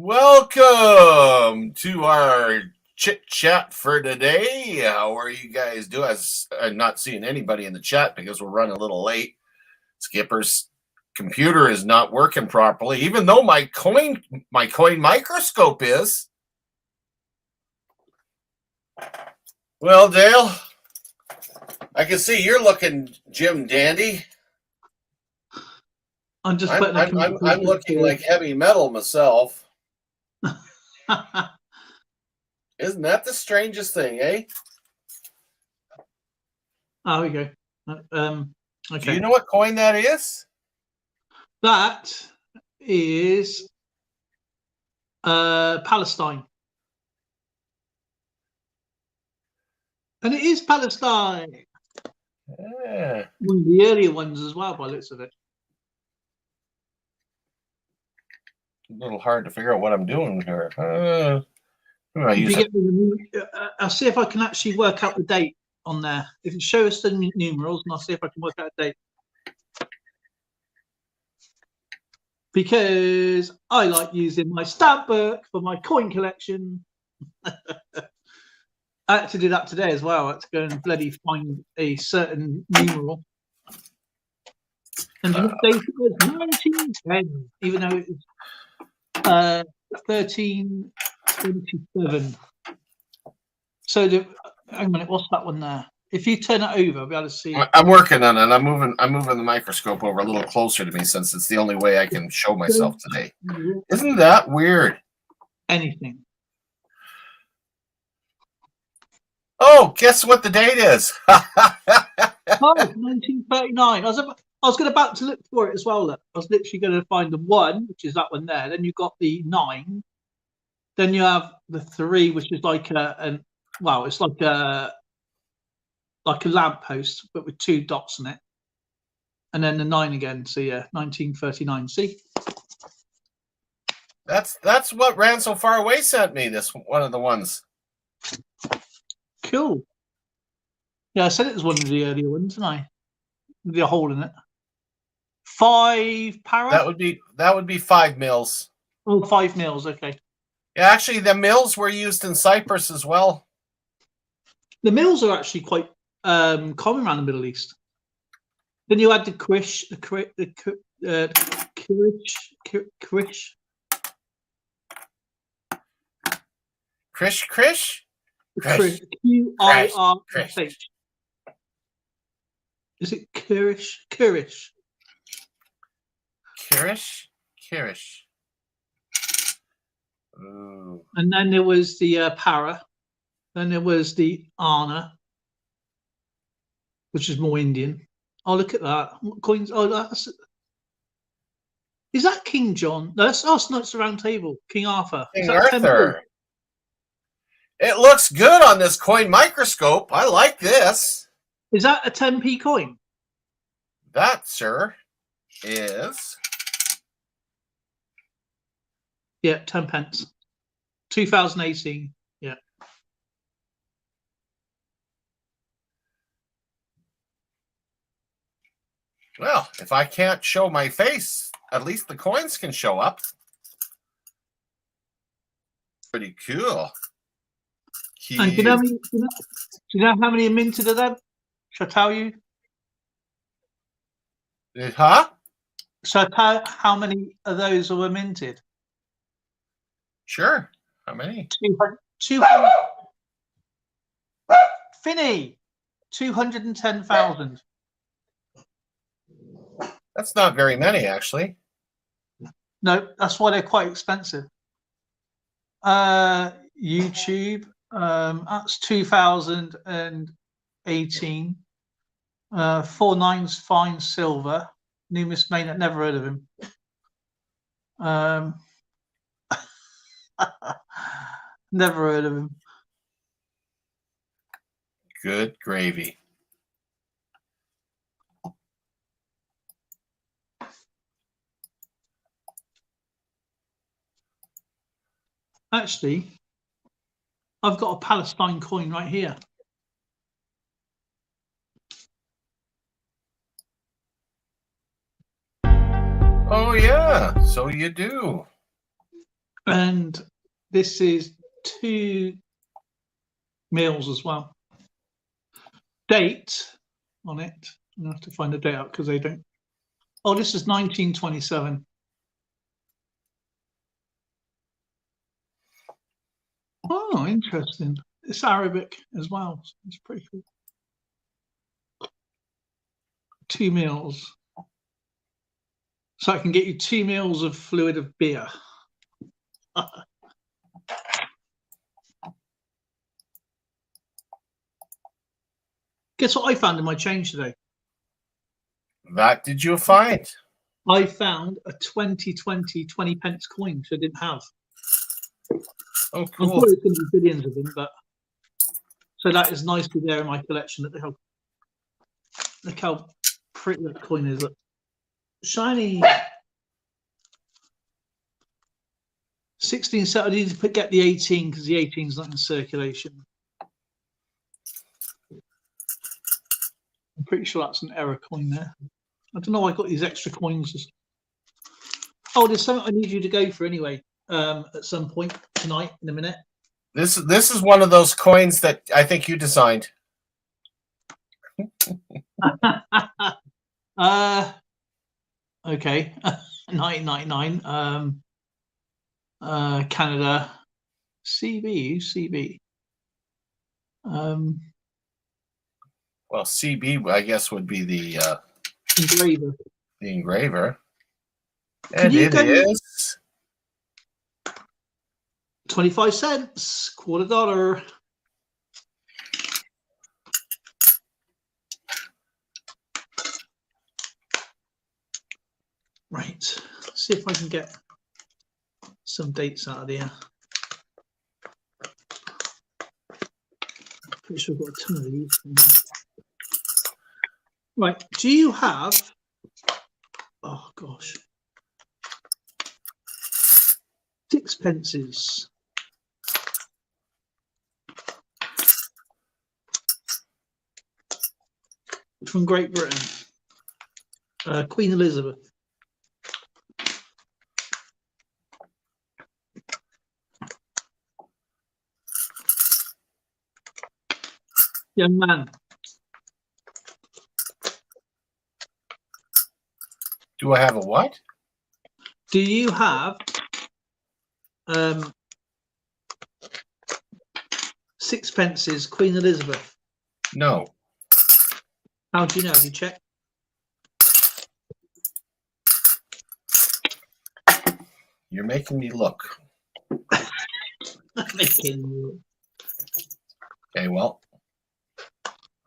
Welcome to our chit chat for today. How are you guys doing? I'm not seeing anybody in the chat because we're running a little late. Skipper's computer is not working properly, even though my coin microscope is. Well, Dale, I can see you're looking Jim Dandy. I'm just I'm looking like heavy metal myself. Isn't that the strangest thing, eh? Oh, we go. Okay. Do you know what coin that is? That is Palestine. And it is Palestine. Yeah. One of the earlier ones as well, by the looks of it. A little hard to figure out what I'm doing here. I'll see if I can actually work out the date on there. If it shows us the numerals, and I'll see if I can work out a date. Because I like using my stamp book for my coin collection. I had to do that today as well. I had to go and bloody find a certain numeral. And the date was 1910, even though it was 1327. So hang on a minute, what's that one there? If you turn it over, I'll be able to see. I'm working on it. I'm moving the microscope over a little closer to me since it's the only way I can show myself today. Isn't that weird? Anything. Oh, guess what the date is? 1939. I was about to look for it as well. Look. I was literally going to find the 1, which is that one there. Then you got the 9. Then you have the 3, which is like it's like a lamppost, but with 2 dots on it. And then the 9 again. So yeah, 1939. See? That's what Ran So Far Away sent me. This one of the ones. Cool. Yeah, I said it was one of the earlier ones, didn't I? With the hole in it. 5 para? That would be 5 mils. Oh, 5 mils, okay. Yeah, actually the mils were used in Cyprus as well. The mils are actually quite common around the Middle East. Then you had the krish, Krish? Q-I-R-S-H. Is it Kurish? Kirish. Ooh. And then there was the para. Then there was the Anna, which is more Indian. Oh, look at that. What coins? Oh, is that King John? No, that's Knights of the Round Table. King Arthur. King Arthur. It looks good on this coin microscope. I like this. Is that a 10p coin? That, sir, is. Yeah, 10 pence. 2018. Yeah. Well, if I can't show my face, at least the coins can show up. Pretty cool. And do you know how many are minted of them? Shall I tell you? Huh? So how many of those were minted? Sure. How many? 200. Finny. 210,000. That's not very many, actually. No, that's why they're quite expensive. YouTube. That's 2018. 49's fine silver. Numis Maynard, never heard of him. Never heard of him. Good gravy. Actually, I've got a Palestine coin right here. Oh, yeah. So you do. And this is 2 meals as well. Date on it. I'm gonna have to find the date out because they don't. Oh, this is 1927. Oh, interesting. It's Arabic as well. So it's pretty cool. 2 meals. So I can get you 2 meals of fluid of beer. Guess what I found in my change today? That did you find? I found a 2020 20 pence coin, which I didn't have. Oh, I'm cool. sure there's going to be billions of them, but so that is nicely there in my collection. Look how pretty that coin is. Look. Shiny. 16 set. I need to get the 18 because the 18 is not in circulation. I'm pretty sure that's an error coin there. I don't know why I got these extra coins. Oh, there's something I need you to go for anyway. At some point tonight, in a minute. This is one of those coins that I think you designed. Okay. 1999. Canada. CB. Well, CB, I guess, would be the Engraver. The engraver. Can And you it go- is 25 cents, $0.25. Right. Let's see if I can get some dates out of here. Pretty sure I've got a ton of these. Right. Do you have? Oh gosh. 6pences. From Great Britain. Queen Elizabeth. Young man. Do I have a what? Do you have 6pences, Queen Elizabeth? No. How do you know? Have you checked? You're making me look. Okay, well,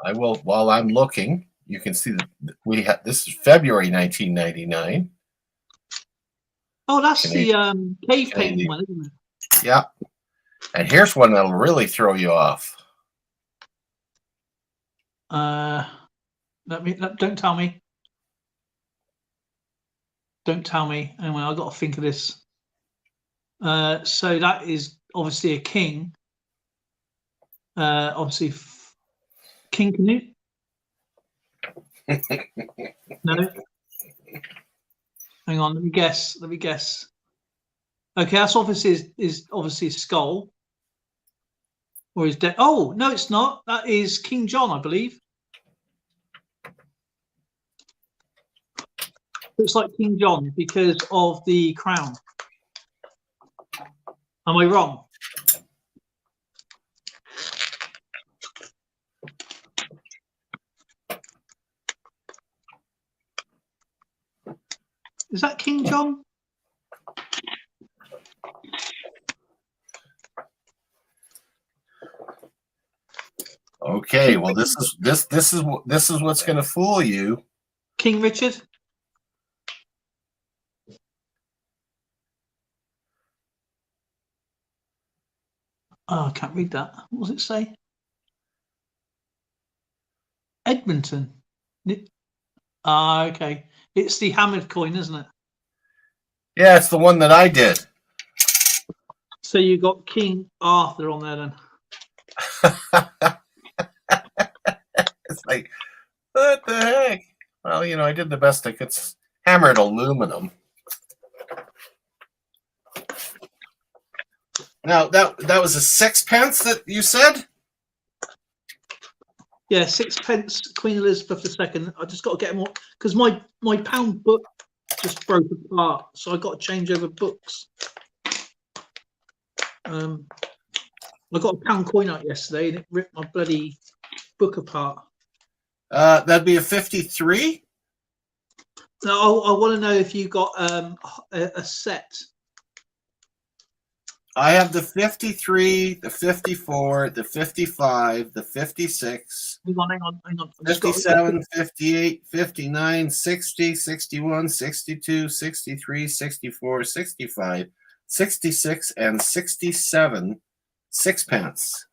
I will. While I'm looking, you can see that we have. This is February 1999. Oh, that's Canadian. the cave painting Canadian. one, isn't it? Yeah. And here's one that'll really throw you off. Don't tell me. Don't tell me. Anyway, I've got to think of this. So that is obviously a king. Obviously, King Canute. No. Hang on. Let me guess. Okay, that's obviously is obviously a skull. Or is dead? Oh no, it's not. That is King John, I believe. Looks like King John because of the crown. Am I wrong? Is that King John? Okay, well, this is what's going to fool you. King Richard? Oh, I can't read that. What does it say? Edmonton. Okay. It's the hammered coin, isn't it? Yeah, it's the one that I did. So you got King Arthur on there then. It's like, what the heck? Well, you know, I did the best I could. It's hammered aluminum. Now that was a sixpence that you said? Yeah, 6p Queen Elizabeth II. I just got to get more because my pound book just broke apart, so I got to change over books. I got a pound coin out yesterday, and it ripped my bloody book apart. That'd be a 53. Now I want to know if you got a set. I have the 53, the 54, the 55, the 56, Hang on. 57, 58, 59, 60, 61, 62, 63, 64, 65, 66, and 67 sixpence.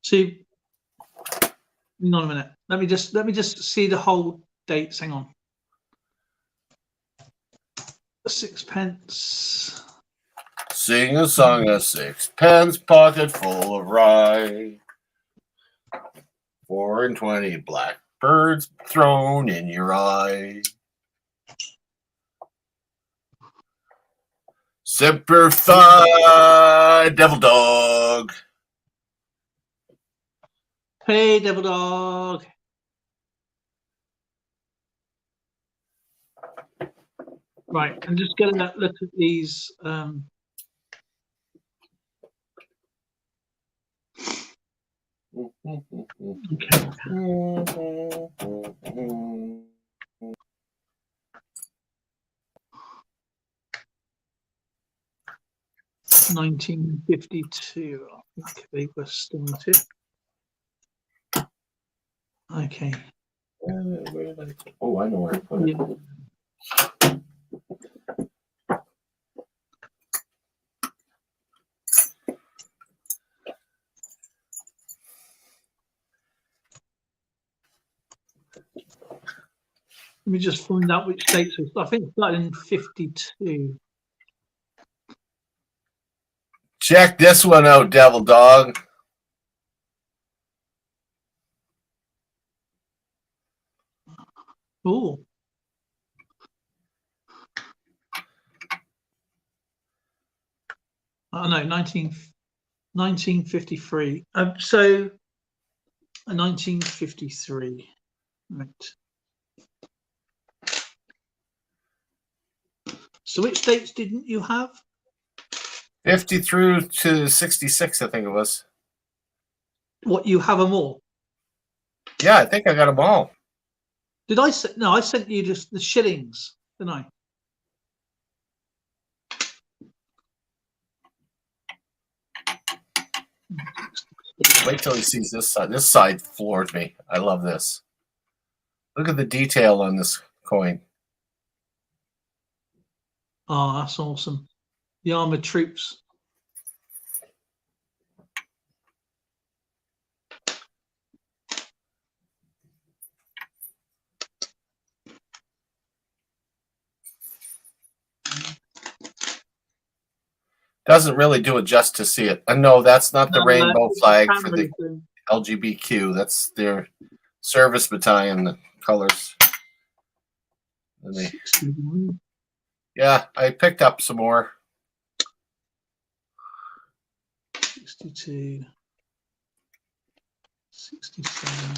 See, hang on a minute. Let me just see the whole dates. Hang on. 6p. Sing a song, a sixpence pocket full of rye. 4 and 20 blackbirds thrown in your eye. Semper Fi, devil dog. Hey, devil dog. Right, I'm just getting that look at these. Okay. 1952. I think they were started. Okay. Oh, I know where to put it. Yeah. Let me just find out which dates. I think it started in 52. Check this one out, devil dog. Oh. Oh no, 1953. So 1953. Right. So which dates didn't you have? 50 through to 66, I think it was. What, you have them all? Yeah, I think I got them all. Did I send? No, I sent you just the shillings, didn't I? Wait till he sees this side. This side floors me. I love this. Look at the detail on this coin. Oh, that's awesome. The armored troops. Doesn't really do it just to see it. No, that's not the rainbow flag for the LGBTQ. That's their service battalion, the colors. Yeah, I picked up some more. 62, 67.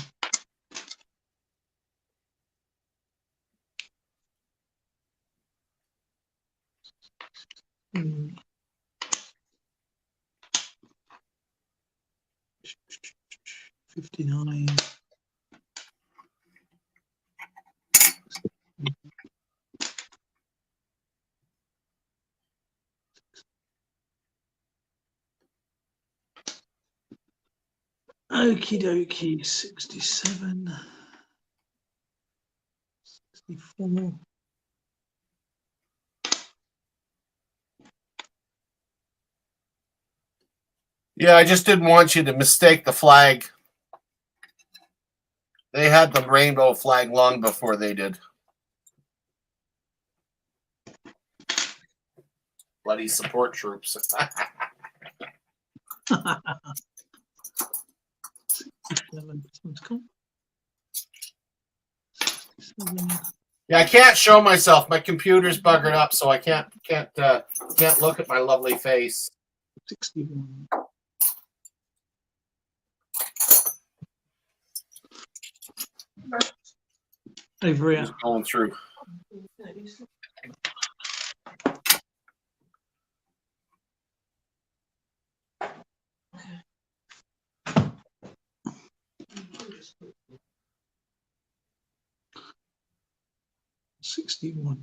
Hmm. 59. Okie dokie, 67, 64. Yeah, I just didn't want you to mistake the flag. They had the rainbow flag long before they did. Bloody support troops. 67. 67. Yeah, I can't show myself. My computer's buggered up, so I can't look at my lovely face. 61. Over here. Just going through. $61.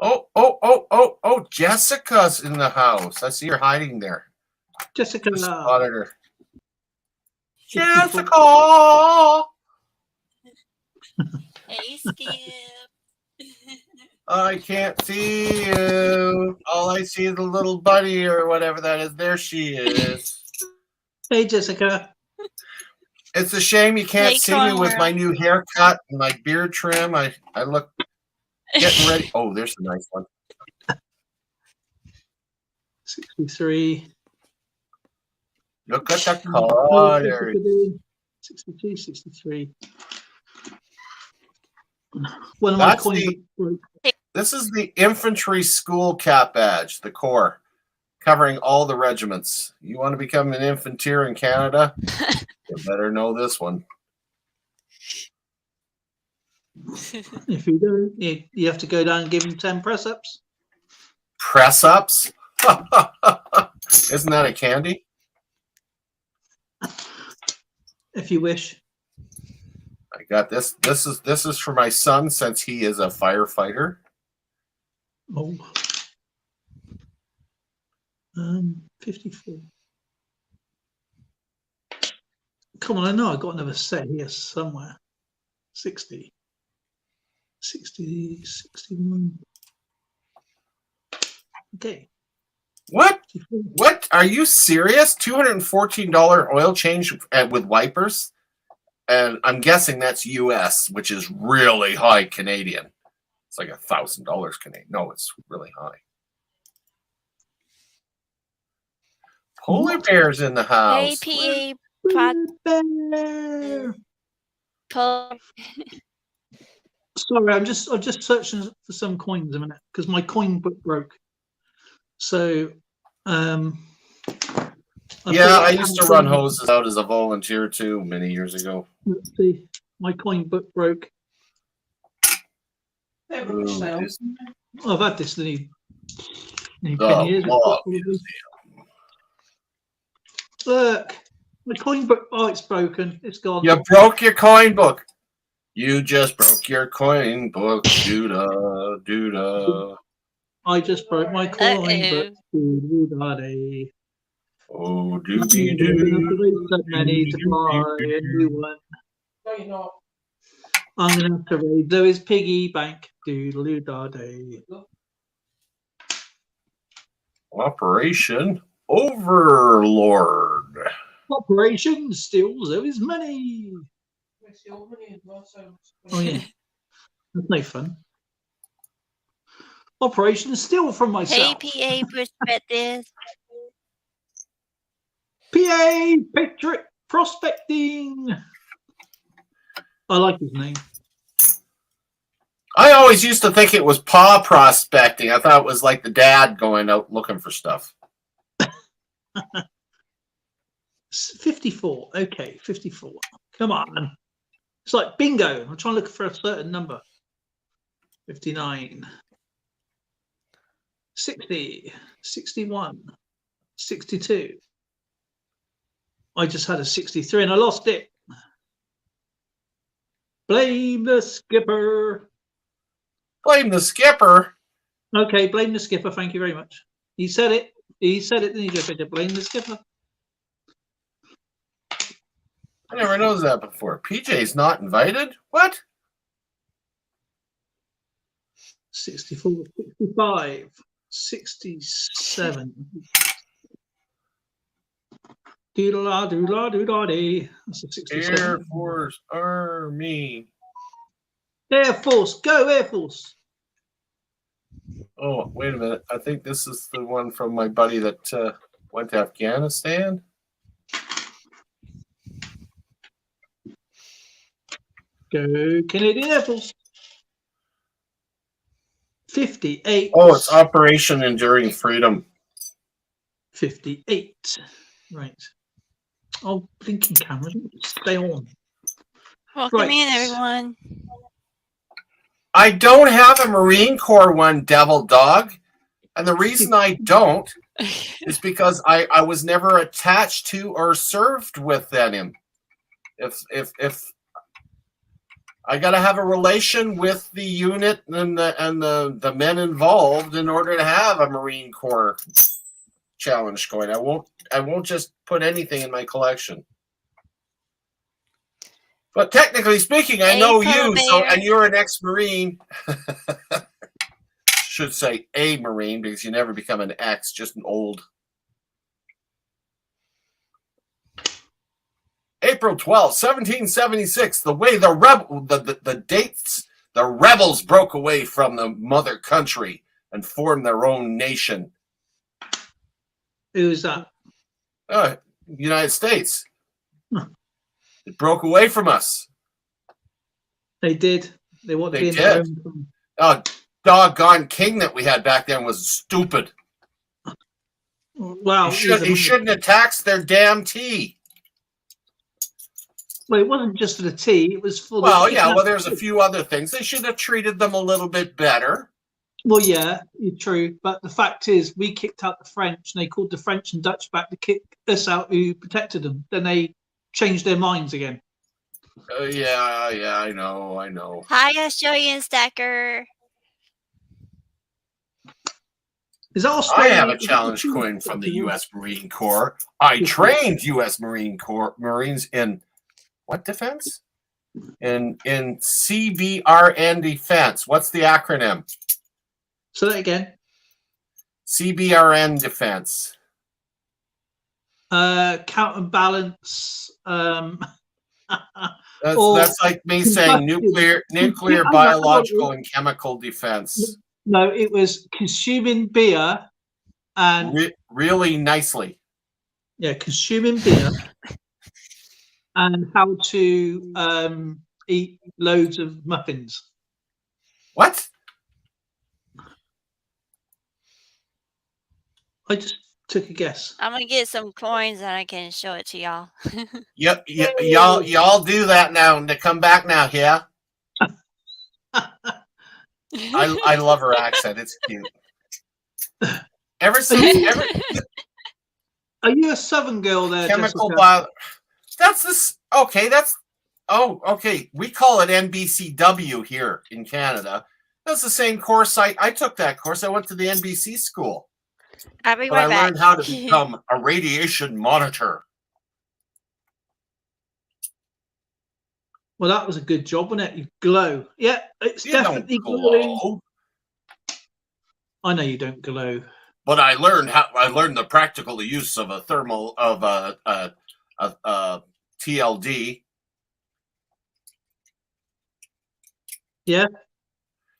Oh, Jessica's in the house. I see her hiding there. Jessica. Just spotted her. 64. Jessica! Hey, Skip. I can't see you. All I see is the little bunny or whatever that is. There she is. Hey, Jessica. It's a shame you can't Hey, see me with my Cornwall. new haircut and my beard trim. I look getting ready. Oh, there's a nice one. 63. Look at the color. 62, 63. One of my That's coins the- broke. This is the infantry school cap badge, the Corps, covering all the regiments. You want to become an infanteer in Canada? You better know this one. If you don't, you have to go down and give him 10 press ups. Press ups? Isn't that a candy? If you wish. I got this. This is for my son since he is a firefighter. Oh. 54. Come on, I know I got another set here somewhere. 60. 60, 61. Okay. What? 54. What? Are you serious? $214 oil change with wipers? And I'm guessing that's US, which is really high Canadian. It's like $1,000 Canadian. No, it's really high. Polar bears in the Hey, house. PA. Pod- Bear. po- Sorry, I'm just searching for some coins a minute because my coin book broke. So, Yeah, thought I used to run coin- hoses out as a volunteer too many years ago. Let's see, my coin book broke. Ooh, this- I've had this nearly The 10 years. Law Look, my coin book. Oh, it's broken. It's gone. You broke your coin book. You just broke your coin book. Doo-da, doo-da. I just broke my coin Uh-oh. book. Doo-doo-da-dee. Oh, I'm gonna have to doobie-doo. raise that many to buy a new one. No, you're not. I'm gonna have to raise Louis piggy bank. Doo-doo-da-dee. Operation Overlord. Operation steals Louis money. It's your money as well, so. Oh yeah, that's no fun. Operation steal from Hey, myself. PA perspective. PA Patriot Prospecting. I like his name. I always used to think it was paw prospecting. I thought it was like the dad going out looking for stuff. 54. Okay, 54. Come on. It's like bingo. I'm trying to look for a certain number. 59. 60. 61. 62. I just had a 63 and I lost it. Blame the skipper. Blame the skipper. Okay, blame the skipper. Thank you very much. He said it. He said it, didn't he, Jeff? Blame the skipper. I never noticed that before. PJ's not invited? What? 64, 65, 67. Doodle-la, doodle-la, doodle-dee. That's a 67. Air Force Army. Air Force, go Air Force. Oh, wait a minute. I think this is the one from my buddy that went to Afghanistan. Go Canadian Air Force. 58. Oh, it's Operation Enduring Freedom. 58. Right. Oh, blinking camera. Stay on. Welcome Right. in, everyone. I don't have a Marine Corps one, Devil Dog. And the reason I don't is because I was never attached to or served with them. If I got to have a relation with the unit and the men involved in order to have a Marine Corps challenge coin. I won't just put anything in my collection. But technically speaking, I know you, so and you're an ex-Marine. Should say a Marine because you never become an ex, just an old. April 12th, 1776, the way the dates, the rebels broke away from the mother country and formed their own nation. Who's that? United States. It broke away from us. They did. They wanted to be in They their did. own. Oh, doggone king that we had back then was stupid. Well, He shouldn't have taxed their damn tea. Well, it wasn't just for the tea. It was for Well, the. yeah, well, there's a few other things. They should have treated them a little bit better. Well, yeah, you're true. But the fact is, we kicked out the French, and they called the French and Dutch back to kick us out who protected them. Then they changed their minds again. Yeah, I know. Hi, Australian Stacker. Is that I Australia? have a challenge coin from the U.S. Marine Corps. I trained U.S. Marines in what defense? In CBRN defense. What's the acronym? Say that again. CBRN defense. Counterbalance. That's like me saying nuclear, biological, and chemical defense. No, it was consuming beer and Really nicely. consuming beer and how to eat loads of muffins. What? I just took a guess. I'm gonna get some coins and I can show it to y'all. Yep, y'all do that now and to come back now, yeah. I love her accent. It's cute. Ever Are you a Southern girl there, chemical Jessica? bio. That's this. Okay, okay. We call it NBCW here in Canada. That's the same course. I took that course. I went to the NBC school. I'll be But right I back. learned how to become a radiation monitor. Well, that was a good job, wasn't it? You glow. Yeah, it's You don't definitely glowing. glow. I know you don't glow. But I learned the practical use of a thermal of a TLD. Yeah.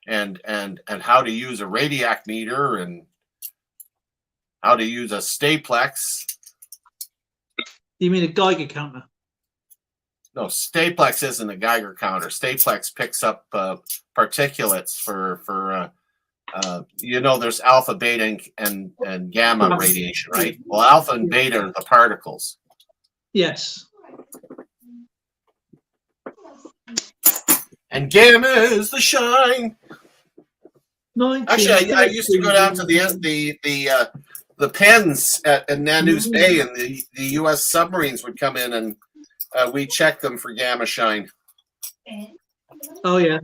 And how to use a radiac meter and how to use a Staplex. You mean a Geiger counter? No, Staplex isn't a Geiger counter. Staplex picks up particulates for there's alpha, beta, and gamma radiation, right? Well, alpha and beta are the particles. Yes. And gamma is the shine. Actually, I used to go down to the pens at Nanoose Bay, and the U.S. submarines would come in and we check them for gamma shine. Oh, yeah.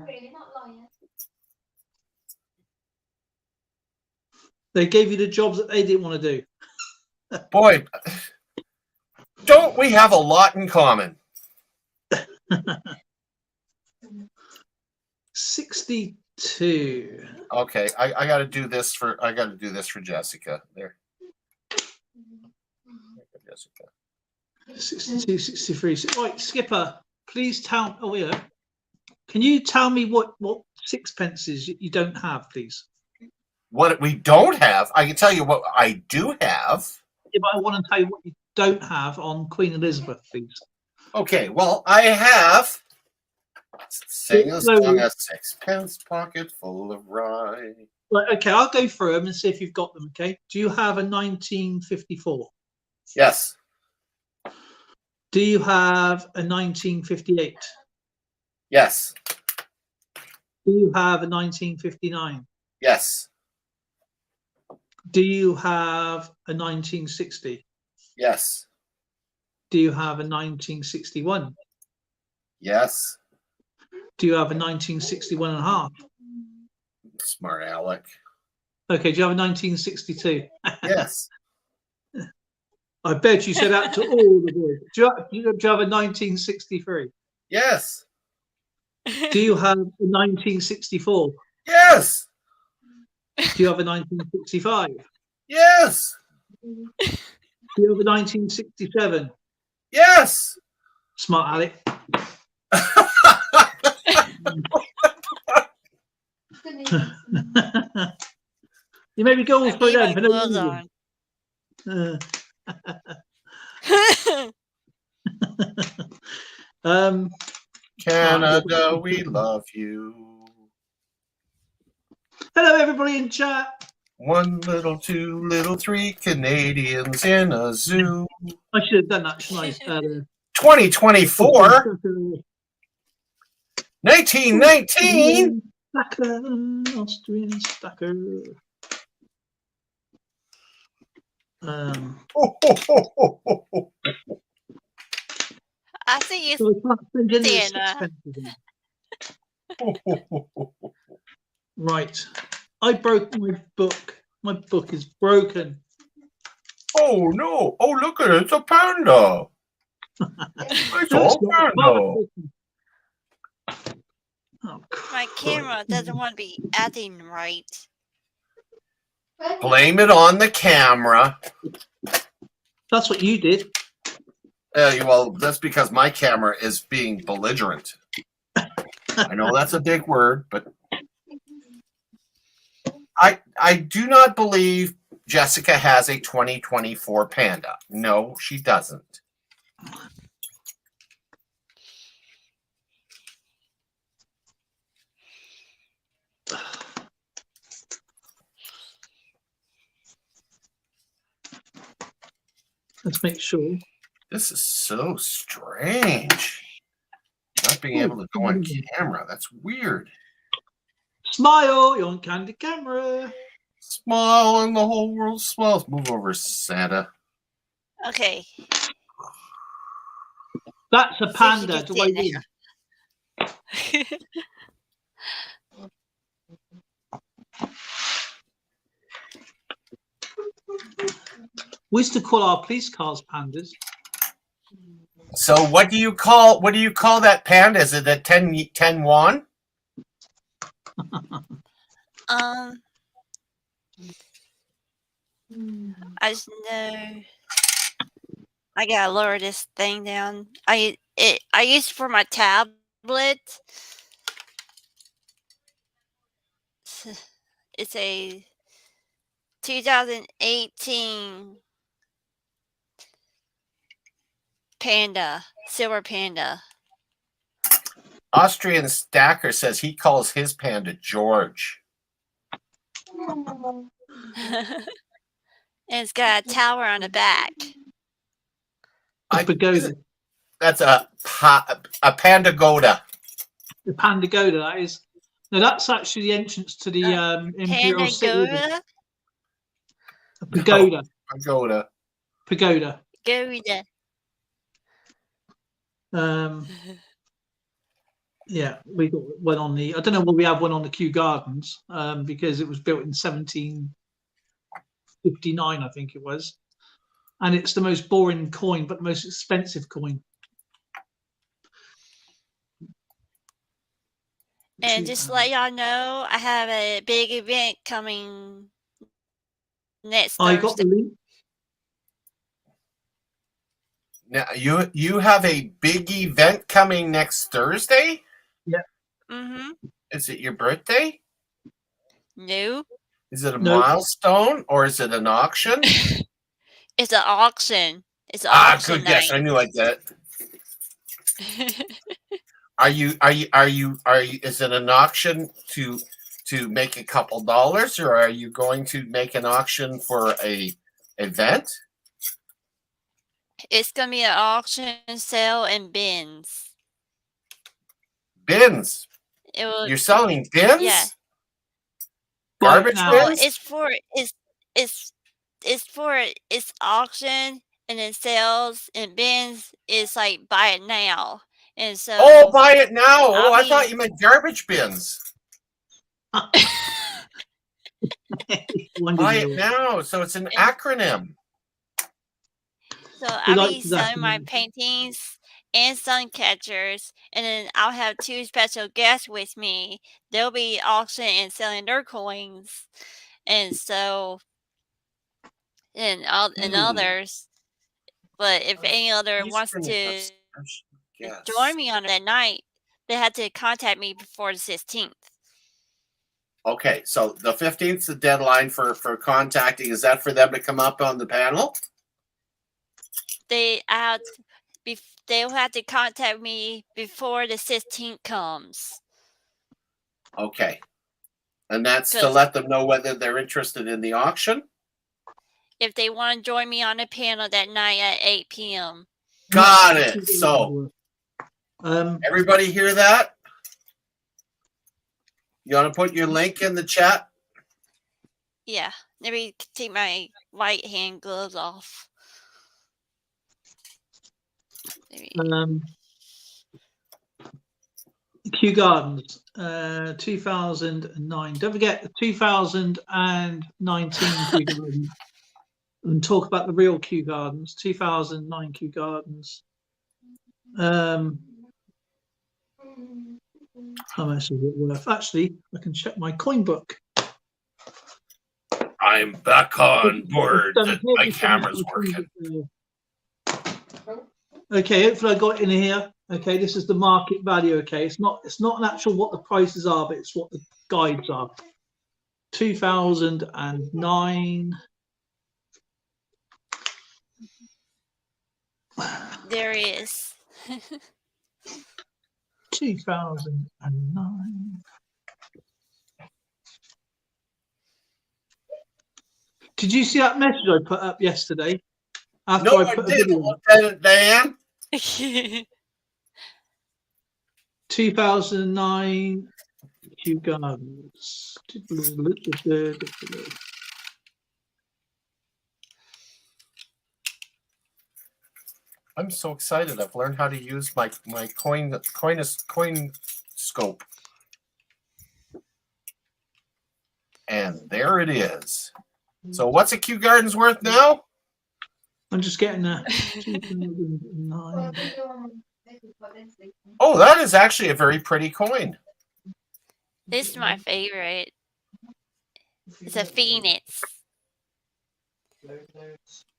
They gave you the jobs that they didn't want to do. Boy, don't we have a lot in common? 62. Okay, I got to do this for Jessica. There. Jessica. 62, 63. Right, Skipper, please tell. Oh, yeah. Can you tell me what sixpences you don't have, please? What we don't have, I can tell you what I do have. If I want to tell you what you don't have on Queen Elizabeth, please. Okay, well, I have Sing a Slowly. song, a sixpence pocket full of rye. Right, okay, I'll go through them and see if you've got them. Okay. Do you have a 1954? Yes. Do you have a 1958? Yes. Do you have a 1959? Yes. Do you have a 1960? Yes. Do you have a 1961? Yes. Do you have a 1961 and a half? Smart Alec. Okay, do you have a 1962? Yes. I bet you said that to all the boys. Do you have a 1963? Yes. Do you have a 1964? Yes. Do you have a 1965? Yes. Do you have a 1967? Yes. Smart Alec. You maybe go all I through need my them for no clothes reason. on. Canada, we love you. Hello, everybody in chat. 1 little, 2 little, 3 Canadians in a zoo. I should have done that, shouldn't I? 2024, 1919. Stacker, Austrian stacker. I see you. So I can't send you any Santa. sixpences in. Right. I broke my book. My book is broken. Oh no! Oh look at it! It's a panda. It's No, all it's not. panda. Oh, My camera doesn't want to be acting right. Blame it on the camera. That's what you did. Well, that's because my camera is being belligerent. I know that's a big word, but I do not believe Jessica has a 2024 Panda. No, she doesn't. Let's make sure. This is so strange. Not being able to go on camera. That's weird. Smile, you're on candid camera. Smile and the whole world smiles. Move over, Santa. Okay. That's a See if you panda. can Do I see win? We used to call our police cars pandas. So what do you call that panda? Is it a 10 won? I just know I gotta lower this thing down. I used it for my tablet. It's a 2018 Panda, silver Panda. Austrian Stacker says he calls his panda George. And it's got a tower on the back. Pagoda. That's a Pandagoda. The Pandagoda, that is. No, that's actually the entrance to the Imperial City. Pandagoda? A pagoda. Pagoda. Pagoda. Goda. Yeah, we got one on the. I don't know whether we have one on the Kew Gardens because it was built in 1759, I think it was, and it's the most boring coin, but the most expensive coin. And just to let y'all know, I have a big event coming next I got Thursday. the link. Now you have a big event coming next Thursday? Yeah. Mm-hmm. Is it your birthday? No. Is it a No. milestone or is it an auction? It's an auction. It's an Ah, auction good guess. I night. knew I'd get it. Is it an auction to make a couple dollars, or are you going to make an auction for a event? It's gonna be an auction, sale, and bins. Bins. It will. You're selling bins? Yeah. Garbage now. Well, bins? it's auction, and then sales and bins is like buy it now. And so Oh, buy it now. Oh, I mean- thought you meant garbage bins. Buy it now. So it's an acronym. So He I'll likes be his selling my acronyms. paintings and sun catchers, and then I'll have 2 special guests with me. They'll be auctioning and selling their coins, and so and others. But if any other He's wants gonna to have special guests. join me on that night, they have to contact me before the 16th. Okay, so the 15th is the deadline for contacting. Is that for them to come up on the panel? They'll have to contact me before the 16th comes. Okay. And that's to Good. let them know whether they're interested in the auction? If they want to join me on the panel that night at 8 p.m. Got it. So um, everybody hear that? You want to put your link in the chat? Yeah, let me take my white hand gloves off. Kew Gardens, 2009. Don't forget the 2019 Kew Gardens. And talk about the real Kew Gardens, 2009 Kew Gardens. How much is it worth? Actually, I can check my coin book. I'm back on board. My camera's working. Okay, hopefully I got it in here. Okay, this is the market value. Okay, it's not an actual what the prices are, but it's what the guides are. 2009. There is. 2009. Did you see that message I put up yesterday? After No, I I put a didn't, video up? Lieutenant Dan. 2009 Kew Gardens. I'm so excited. I've learned how to use my coin scope. And there it is. So what's a Kew Gardens worth now? I'm just getting there. 2009. Oh, that is actually a very pretty coin. This is my favorite. It's a phoenix.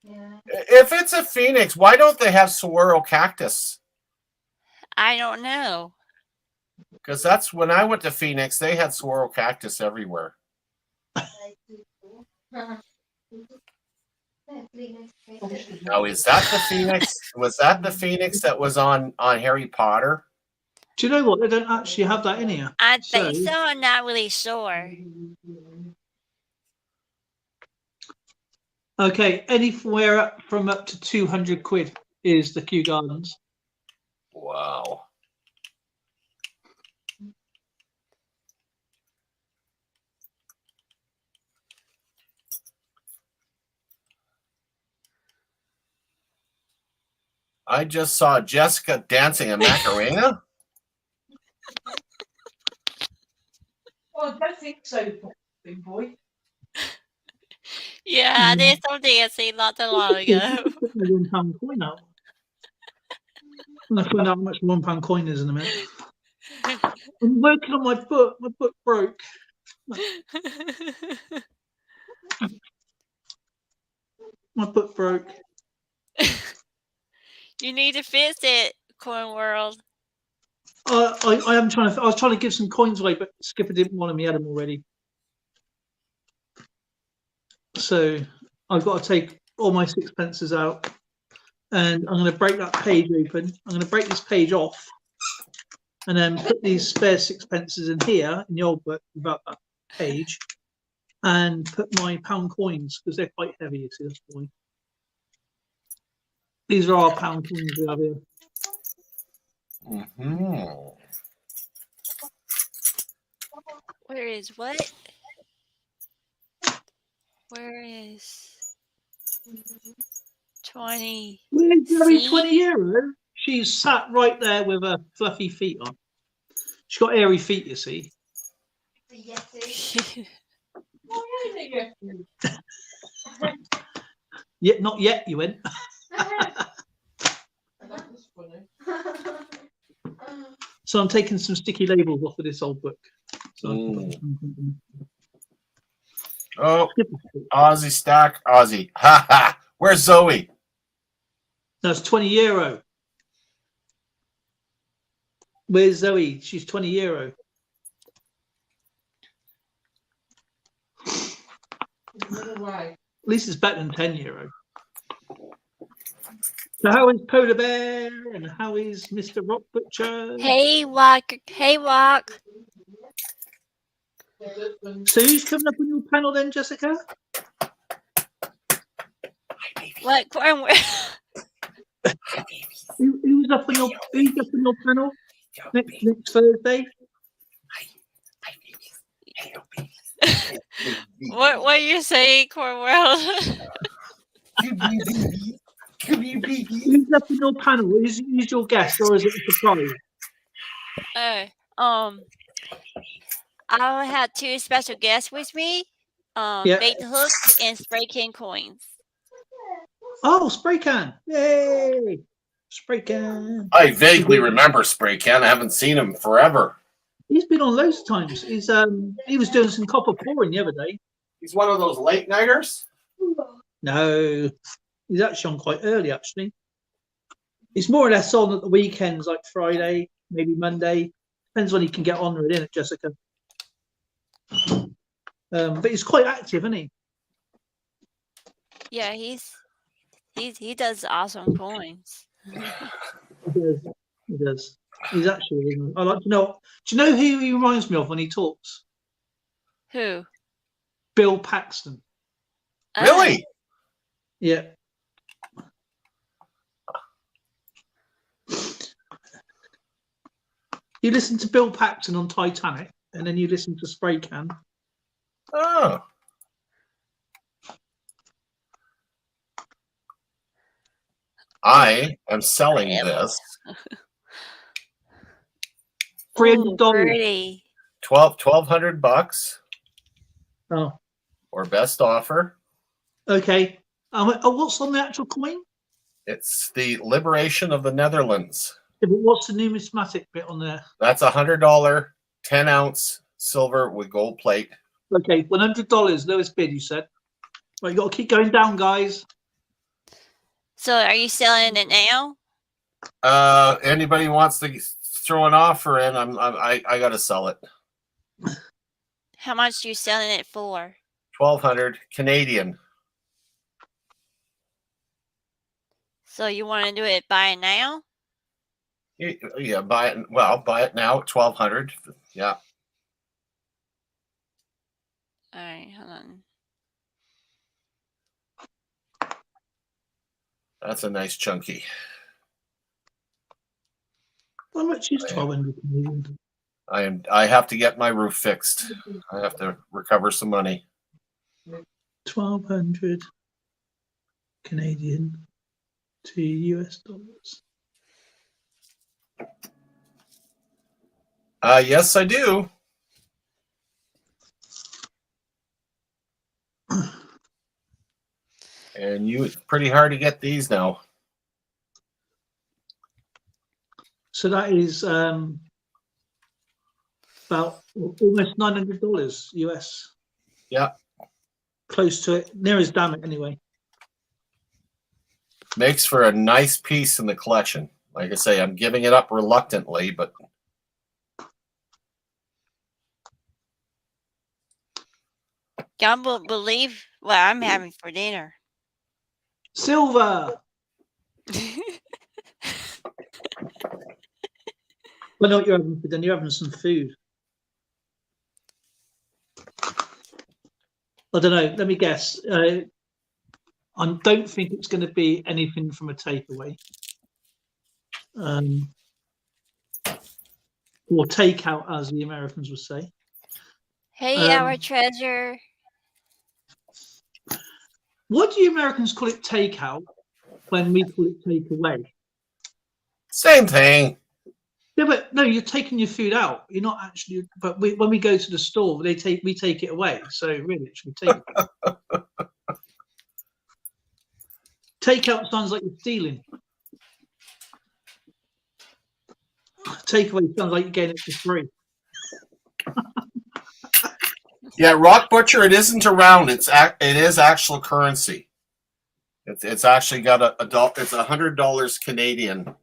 If it's a phoenix, why don't they have saguaro cactus? I don't know. Because that's when I went to Phoenix, they had saguaro cactus everywhere. Now, is that the phoenix? Was that the phoenix that was on Harry Potter? Do you know what? They don't actually have that in here. I think So- so. I'm not really sure. Okay, anywhere up from up to 200 quid is the Kew Gardens. Wow. I just saw Jessica dancing a Macarena. Well, I don't think so, big boy. Yeah, I did some dancing not that long ago. Put my £1 coin out. I'm gonna find out how much £1 coin is in a minute. I'm working on my foot. My foot broke. My foot broke. You need to fix it, Coin World. I am trying to. I was trying to give some coins away, but Skipper didn't want them. He had them already. So I've got to take all my sixpences out, and I'm going to break that page open. I'm going to break this page off, and then put these spare sixpences in here in the old book without that page, and put my pound coins because they're quite heavy. You see, that's why. These are our pound coins we have here. Mm-hmm. Where is what? Where is 20? Where's Zoe See? 20 euro? She's sat right there with her fluffy feet on. She's got airy feet, you see. The Yeti. Oh, yeah, the Yeti. Yet, not yet, you went. That was funny. So I'm taking some sticky labels off of this old book. So I can put Mm. them- Oh, Aussie stack, Aussie. Ha ha. Where's Zoe? That's 20 euro. Where's Zoe? She's 20 euro. Another way. At least it's better than 10 euro. So how is Polar Bear and how is Mr. Rock Butcher? Hey, Walk. Hey, Walk. So who's coming up on your panel then, Jessica? What? Corn? Who's up on your panel next Thursday? What you saying, Cornwell? Who's up on your panel? Is your guest or is it a surprise? I'll have two special guests with me. Yeah. Bait the Hook and Spray Can Coins. Oh, Spray Can! Yay! Spray Can. I vaguely remember Spray Can. I haven't seen him forever. He's been on loads of times. He was doing some copper pouring the other day. He's one of those late nighters. No, he's actually on quite early. Actually, he's more or less on at the weekends, like Friday, maybe Monday. Depends when he can get on with it, Jessica. But he's quite active, isn't he? Yeah, he does awesome coins. He does. He's actually. I like to know. Do you know who he reminds me of when he talks? Who? Bill Paxton. Really? Yeah. You listen to Bill Paxton on Titanic, and then you listen to Spray Can. Oh. I am selling this $300. Pretty. $1,200 Oh, or best offer. okay. What's on the actual coin? It's the liberation of the Netherlands. Yeah, but what's the numismatic bit on there? That's $100 10-ounce silver with gold plate. Okay, $100 lowest bid. You said. Right, you got to keep going down, guys. So, are you selling it now? Anybody wants to throw an offer in? I got to sell it. How much you selling it for? 1,200 Canadian. So you want to do it buy it now? Yeah, buy it. Well, buy it now at 1,200. Yeah. All right, hold on. That's a nice chunky. How much is 1,200 Canadian? I have to get my roof fixed. I have to recover some money. 1,200 Canadian to US dollars. Yes, I do. And it's pretty hard to get these now. So that is about almost $900 US. Yeah. Close to it. Near as damn it, anyway. Makes for a nice piece in the collection. Like I say, I'm giving it up reluctantly, but Y'all won't believe what I'm having for dinner. Silver. I know what you're having, but then you're having some food. I don't know. Let me guess. I don't think it's going to be anything from a takeaway. Or takeout, as the Americans would say. Hey, our treasure. What do you Americans call it takeout when we call it takeaway? Same thing. Yeah, but no, you're taking your food out. You're not actually. But when we go to the store, we take it away. So really, it should be takeout. Takeout sounds like you're stealing. Takeaway sounds like you're getting it for free. Yeah, Rock Butcher. It isn't around. It is actual currency. It's actually got it's $100 Canadian.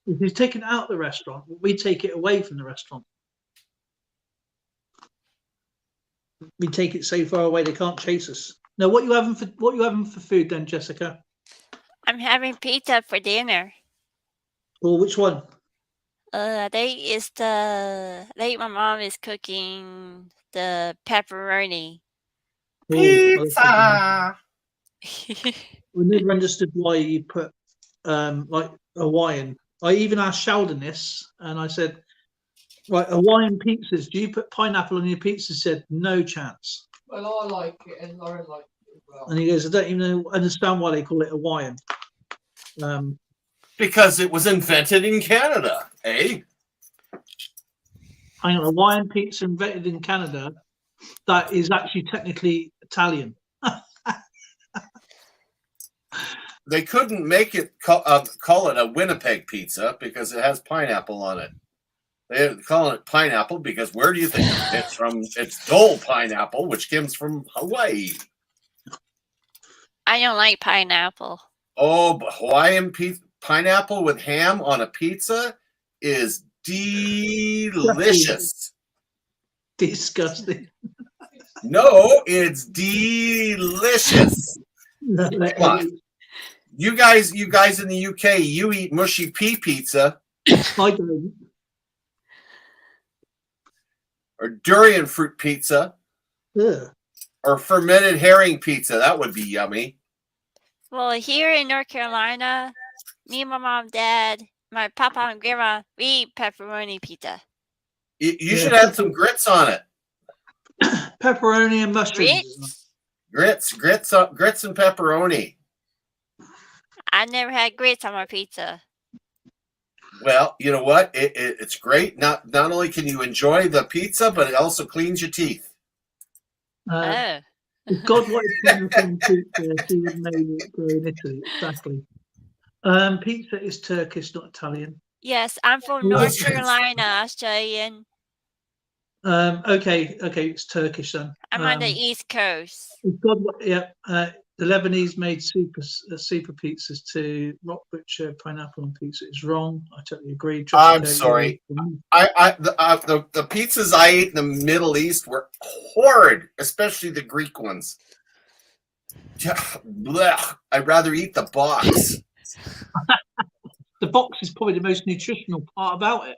If you take it out of the restaurant, we take it away from the restaurant. We take it so far away they can't chase us. Now, what you having for food then, Jessica? I'm having pizza for dinner. Or which one? I think my mom is cooking the pepperoni. Pizza. I never understood why you put like Hawaiian. I even asked Sheldon this, and I said, "Right, Hawaiian pizzas. Do you put pineapple on your pizza?" He said, "No chance." Well, I like it, and Lauren likes it as well. And he goes, "I don't even understand why they call it Hawaiian." Because it was invented in Canada, eh? Hang on, Hawaiian pizza invented in Canada. That is actually technically Italian. They couldn't make it call it a Winnipeg pizza because it has pineapple on it. They call it pineapple because where do you think it's from? It's Dole pineapple, which comes from Hawaii. I don't like pineapple. Oh, but Hawaiian pineapple with ham on a pizza is delicious. Disgusting. No, it's delicious. Come on. You guys in the UK, you eat mushy pea pizza. I don't. Or durian fruit pizza. Ugh. Or fermented herring pizza. That would be yummy. Well, here in North Carolina, me and my mom, dad, my papa and grandma, we eat pepperoni pizza. You should add some grits on it. Pepperoni and mushrooms. Grits? Grits and pepperoni. I never had grits on my pizza. Well, you know what? It's great. Not only can you enjoy the pizza, but it also cleans your teeth. Oh. If God wanted to from pizza, he would know it grew in Italy. Exactly. Pizza is Turkish, not Italian. Yes, I'm from Well, North that's- Carolina, Australian. Okay, it's Turkish then. I'm on the East Coast. If God, yeah. The Lebanese made super pizzas to Rock Butcher pineapple on pizza. It's wrong. I totally agree. I'm sorry. The pizzas I ate in the Middle East were horrid, especially the Greek ones. Blech. I'd rather eat the box. The box is probably the most nutritional part about it.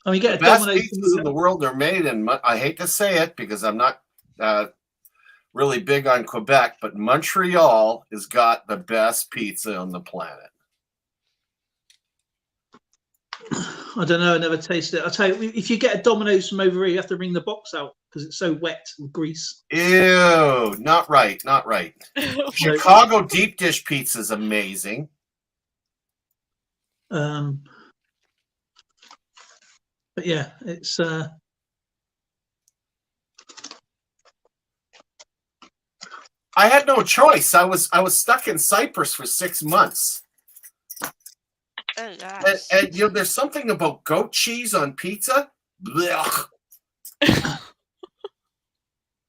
I mean, get The a best Domino's. pizzas in the world are made in. I hate to say it because I'm not really big on Quebec, but Montreal has got the best pizza on the planet. I don't know. I never tasted it. I'll tell you, if you get a Domino's from over here, you have to wring the box out because it's so wet with grease. Ew, not right, not right. Chicago deep dish pizza is amazing. But yeah, it's I had no choice. I was stuck in Cyprus for 6 months. Oh, gosh. And you know, there's something about goat cheese on pizza. Blech.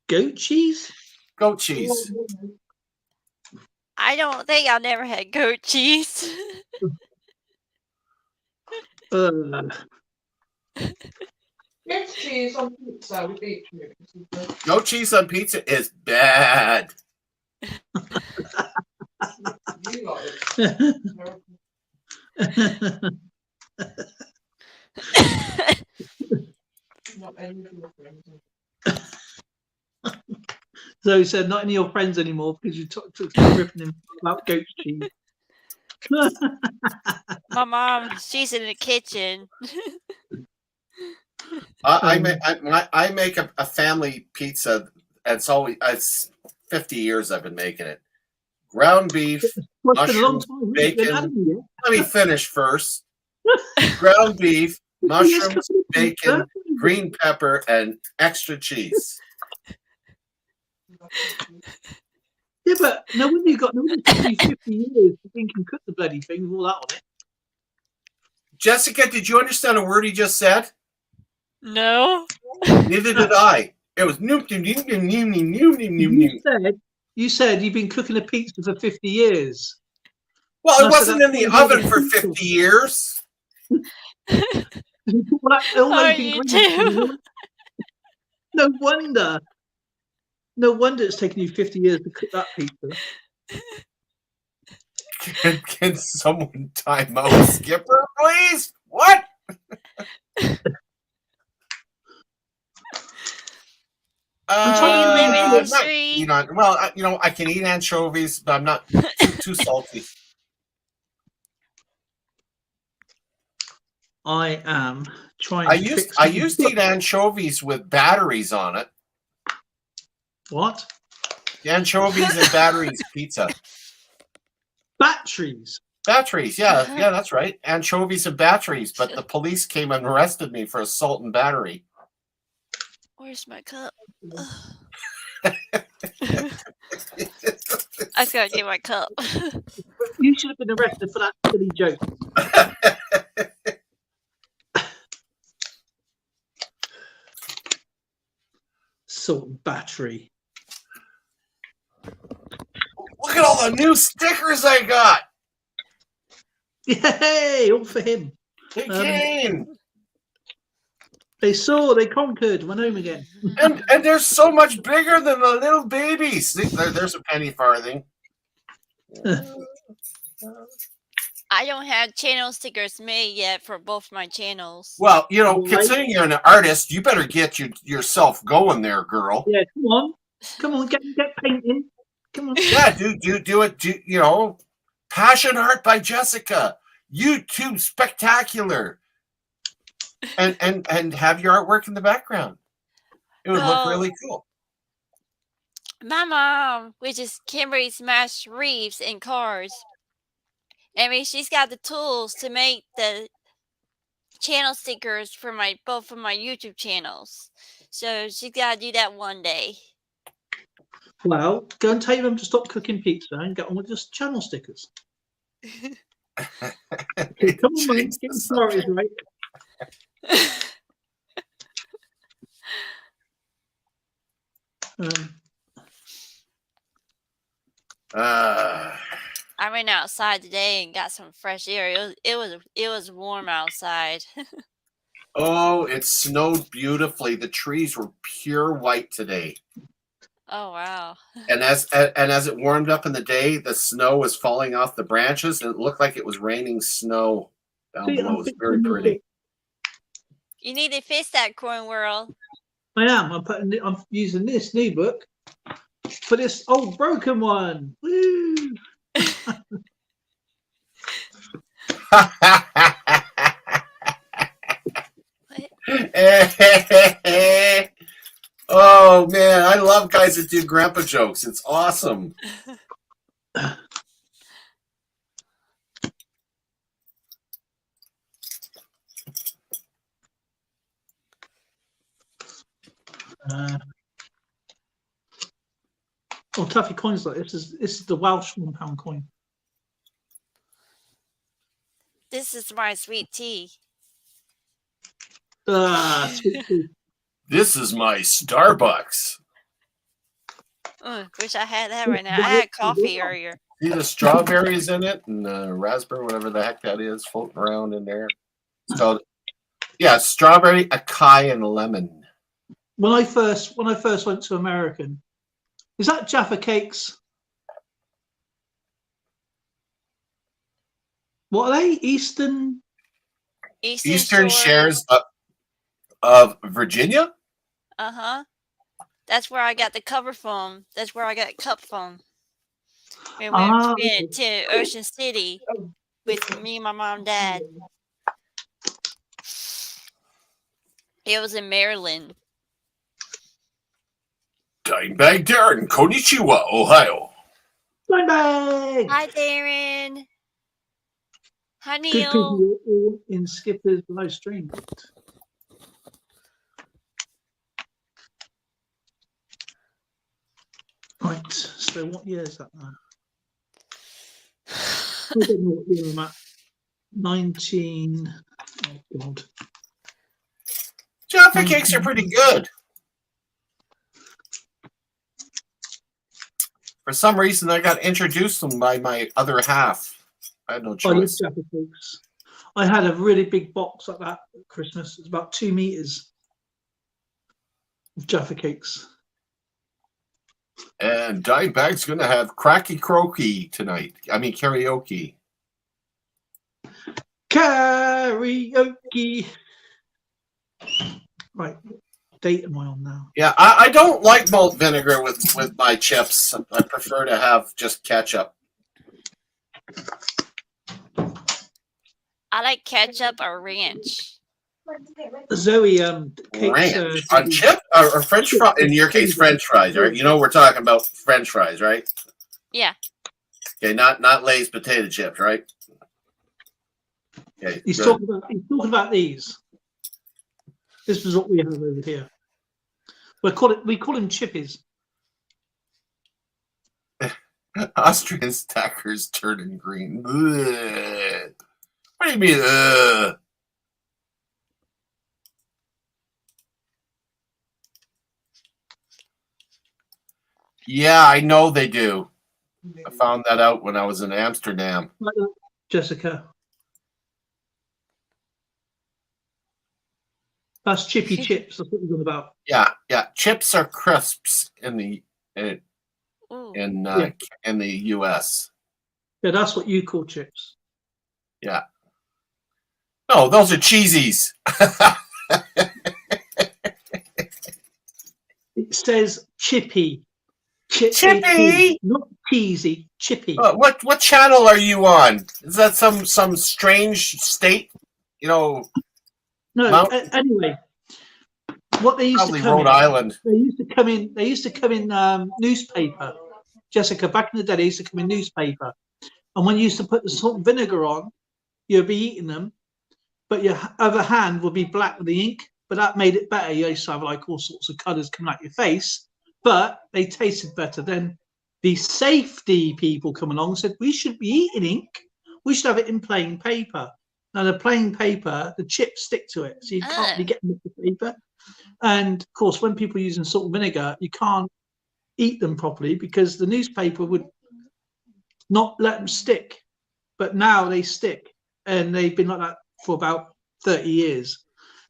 goat cheese. Goat cheese. I don't think I've never had goat cheese. Get cheese on pizza with beetroot. No cheese on pizza is bad. You got it. Not any of your friends. So he said, not any of your friends anymore because you took ripping him about goat cheese. My mom, she's in the kitchen. I make a family pizza. It's 50 years I've been making it. Ground beef, Well, it's been a long mushrooms, time. bacon. Let me finish first. Ground beef, mushrooms, bacon, green pepper, and extra cheese. Yeah, but no wonder you got 50 years to think and cook the bloody thing with all that on it. Jessica, did you understand a word he just said? No. Neither did I. It was noom. You said you've been cooking a pizza for 50 years. Well, it No, so wasn't in that's the what oven you for did. 50 years. Oh, you too. No wonder. No wonder it's taken you 50 years to cook that pizza. Can someone time out Skipper, please? What? I'm not eat on, well, I can eat anchovies, but I'm not too salty. I am trying. I used to eat anchovies with batteries on it. What? The anchovies and batteries pizza. Batteries. Batteries, yeah, that's right. Anchovies and batteries, but the police came and arrested me for assault and battery. Where's my cup? I gotta get my cup. You should have been arrested for that silly joke. Salt and battery. Look at all the new stickers I got. Yay! All for him. They came. They saw, they conquered, went home again. And they're so much bigger than the little babies. See, there's a penny farthing. I don't have channel stickers made yet for both my channels. Well, considering you're an artist, you better get yourself going there, girl. Yeah, come on, get painting. Come on. Yeah, do it. Passion Art by Jessica, YouTube Spectacular, and have your artwork in the background. It would look really cool. My mom, which is Kimberly Smash Reeves in cars. I mean, she's got the tools to make the channel stickers for both of my YouTube channels. So she's got to do that one day. Well, go and tell them to stop cooking pizza and get on with just channel stickers. Okay, come on, mate. Get the stories right. I went outside today and got some fresh air. It was warm outside. Oh, it snowed beautifully. The trees were pure white today. Oh wow! And as it warmed up in the day, the snow was falling off the branches, and it looked like it was raining snow down below. It was very pretty. You need to fix that, Corn World. I am. I'm using this new book for this old broken one. Woo! Oh man, I love guys that do grandpa jokes. It's awesome. Toughy coins like this is the Welsh £1 coin. This is my sweet tea. Sweet tea. This is my Starbucks. Wish I had that right now. I had coffee earlier. See the strawberries in it and the raspberry, whatever the heck that is, floating around in there. It's called Yeah, strawberry, acai, and lemon. When I first went to American, is that Jaffa Cakes? What are they? Eastern Eastern shares of Virginia. Uh-huh. That's where I got the cover from. That's where I got cup from. We Ah, went to Ocean City with me, my mom, and dad. It was in Maryland. Dimebag Darren, Konnichiwa, Ohio. Dimebag! Hi, Darren. Hi, Good people, Neil. you're all in Skipper's live stream. Right, so what year is that now? I don't know what year I'm at. 19. Oh, God. Jaffa cakes are pretty good. For some reason, I got introduced to them by my other half. I had no I love choice. Jaffa Cakes. I had a really big box like that at Christmas. It's about 2 meters of Jaffa Cakes. And Dimebag's going to have Cracky Croaky tonight. I mean, karaoke. Karaoke. Right, what date am I on now? Yeah, I don't like malt vinegar with my chips. I prefer to have just ketchup. I like ketchup or ranch. Zoe, cakes, Ranch on chip or French fries. In your case, French fries, right? You know we're talking about French fries, right? Yeah. Okay, not Lay's potato chips, right? Okay, he's good. talking about these. This is what we have over here. We call him chippies. Austrian stackers turning green. Ugh. What do you mean? Ugh? Yeah, I know they do. I found that out when I was in Amsterdam. Like that, Jessica. That's chippy chips. That's what we're on about. Yeah. Chips are crisps in the Ooh. in the U.S. Yeah, that's what you call chips. Yeah. No, those are cheesies. It says chippy. Chippy? Not cheesy. Chippy. What channel are you on? Is that some strange state? You know, No. Anyway, what they used probably to come Rhode in, Island. They used to come in newspaper. Jessica, back in the day, they used to come in newspaper, and when you used to put the salt and vinegar on, you'd be eating them, but your other hand would be black with the ink. But that made it better. You used to have like all sorts of colours coming out your face, but they tasted better. Then the safety people come along and said we shouldn't be eating ink. We should have it in plain paper. Now the plain paper, the chips stick to it, so you can't be getting the paper. And of course, when people are using salt and vinegar, you can't eat them properly because the newspaper would not let them stick. But now they stick, and they've been like that for about 30 years.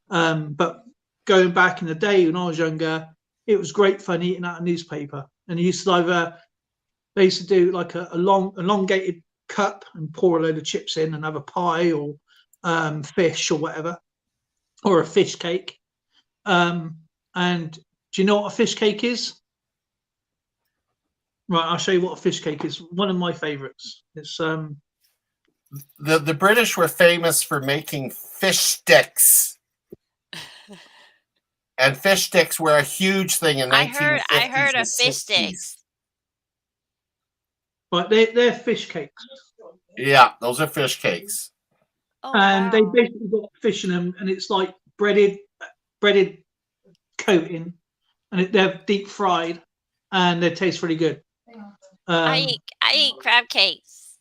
But going back in the day when I was younger, it was great fun eating out a newspaper. And they used to do like a elongated cup and pour a load of chips in and have a pie or fish or whatever, or a fish cake. And do you know what a fish cake is? Right, I'll show you what a fish cake is. One of my favorites. It's The British were famous for making fish sticks. And fish sticks were a huge thing in 1950s. I heard and of fish 60s. sticks. right, they're fish cakes. Yeah, those are fish cakes. Oh, And they wow. basically got fish in them, and it's like breaded coating, and they're deep fried, and they taste really good. I eat crab cakes.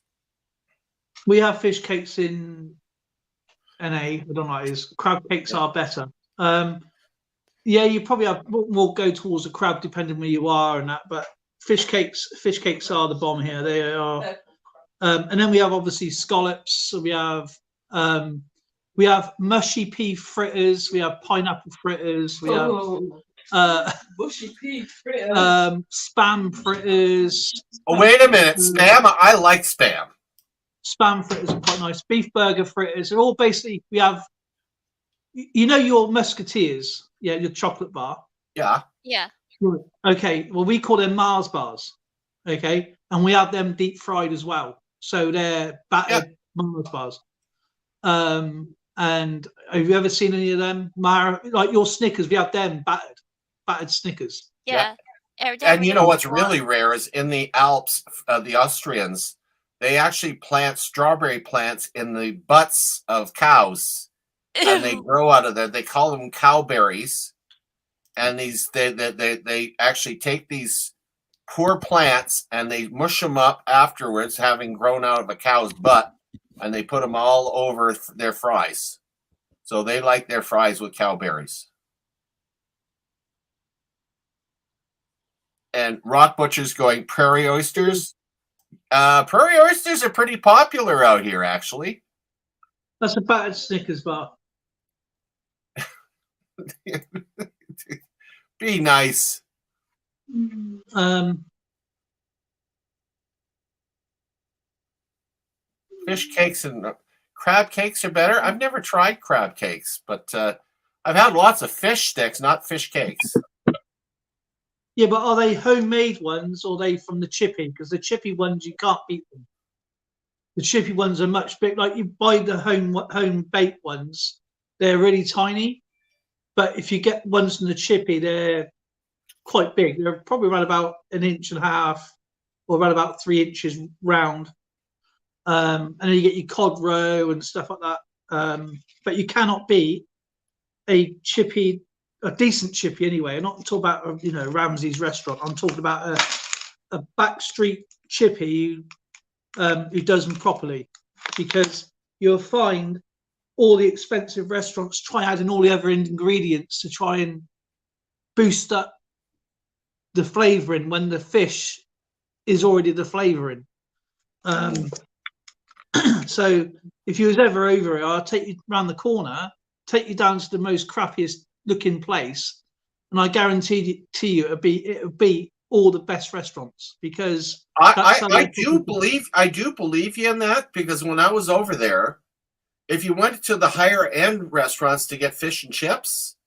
We have fish cakes in NA. I don't know what it is. Crab cakes are better. Yeah, you probably have more go towards the crab depending where you are and that. But fish cakes are the bomb here. They are. And then we have obviously scallops. So we have We have mushy pea fritters. We have pineapple fritters. We have Bushy pea fritter. spam fritters. Oh, wait a minute. Spam? I like spam. Spam fritters are quite nice. Beef burger fritters. They're all basically, we have, you know, your Musketeers, yeah, your chocolate bar. Yeah. Yeah. Okay, well, we call them Mars bars. Okay, and we have them deep fried as well. So they're battered Mars bars. And have you ever seen any of them? Like your Snickers, we have them battered Snickers. Yeah. Every time And we you go know to what's the really bar- rare is in the Alps, the Austrians, they actually plant strawberry plants in the butts of cows, and they grow out of there. They call them cowberries, and they actually take these poor plants and they mush them up afterwards, having grown out of a cow's butt, and they put them all over their fries. So they like their fries with cowberries. And Rock Butcher's going prairie oysters. Prairie oysters are pretty popular out here, actually. That's a battered Snickers bar. Be nice. Fish cakes and crab cakes are better. I've never tried crab cakes, but I've had lots of fish sticks, not fish cakes. Yeah, but are they homemade ones or are they from the chippy? Because the chippy ones, you can't beat them. The chippy ones are much big. Like you buy the home baked ones, they're really tiny. But if you get ones from the chippy, they're quite big. They're probably around about 1.5 inches or around about 3 inches round. And then you get your cod roe and stuff like that. But you cannot beat a chippy, a decent chippy anyway. I'm not talking about Ramsay's restaurant. I'm talking about a backstreet chippy who does them properly, because you'll find all the expensive restaurants try adding all the other ingredients to try and boost up the flavouring when the fish is already the flavouring. So if you was ever over here, I'll take you around the corner, take you down to the most crappiest looking place, and I guarantee you it'll be all the best restaurants, because I do believe you in that, because when I was over there, if you went to the higher end restaurants to get fish and chips,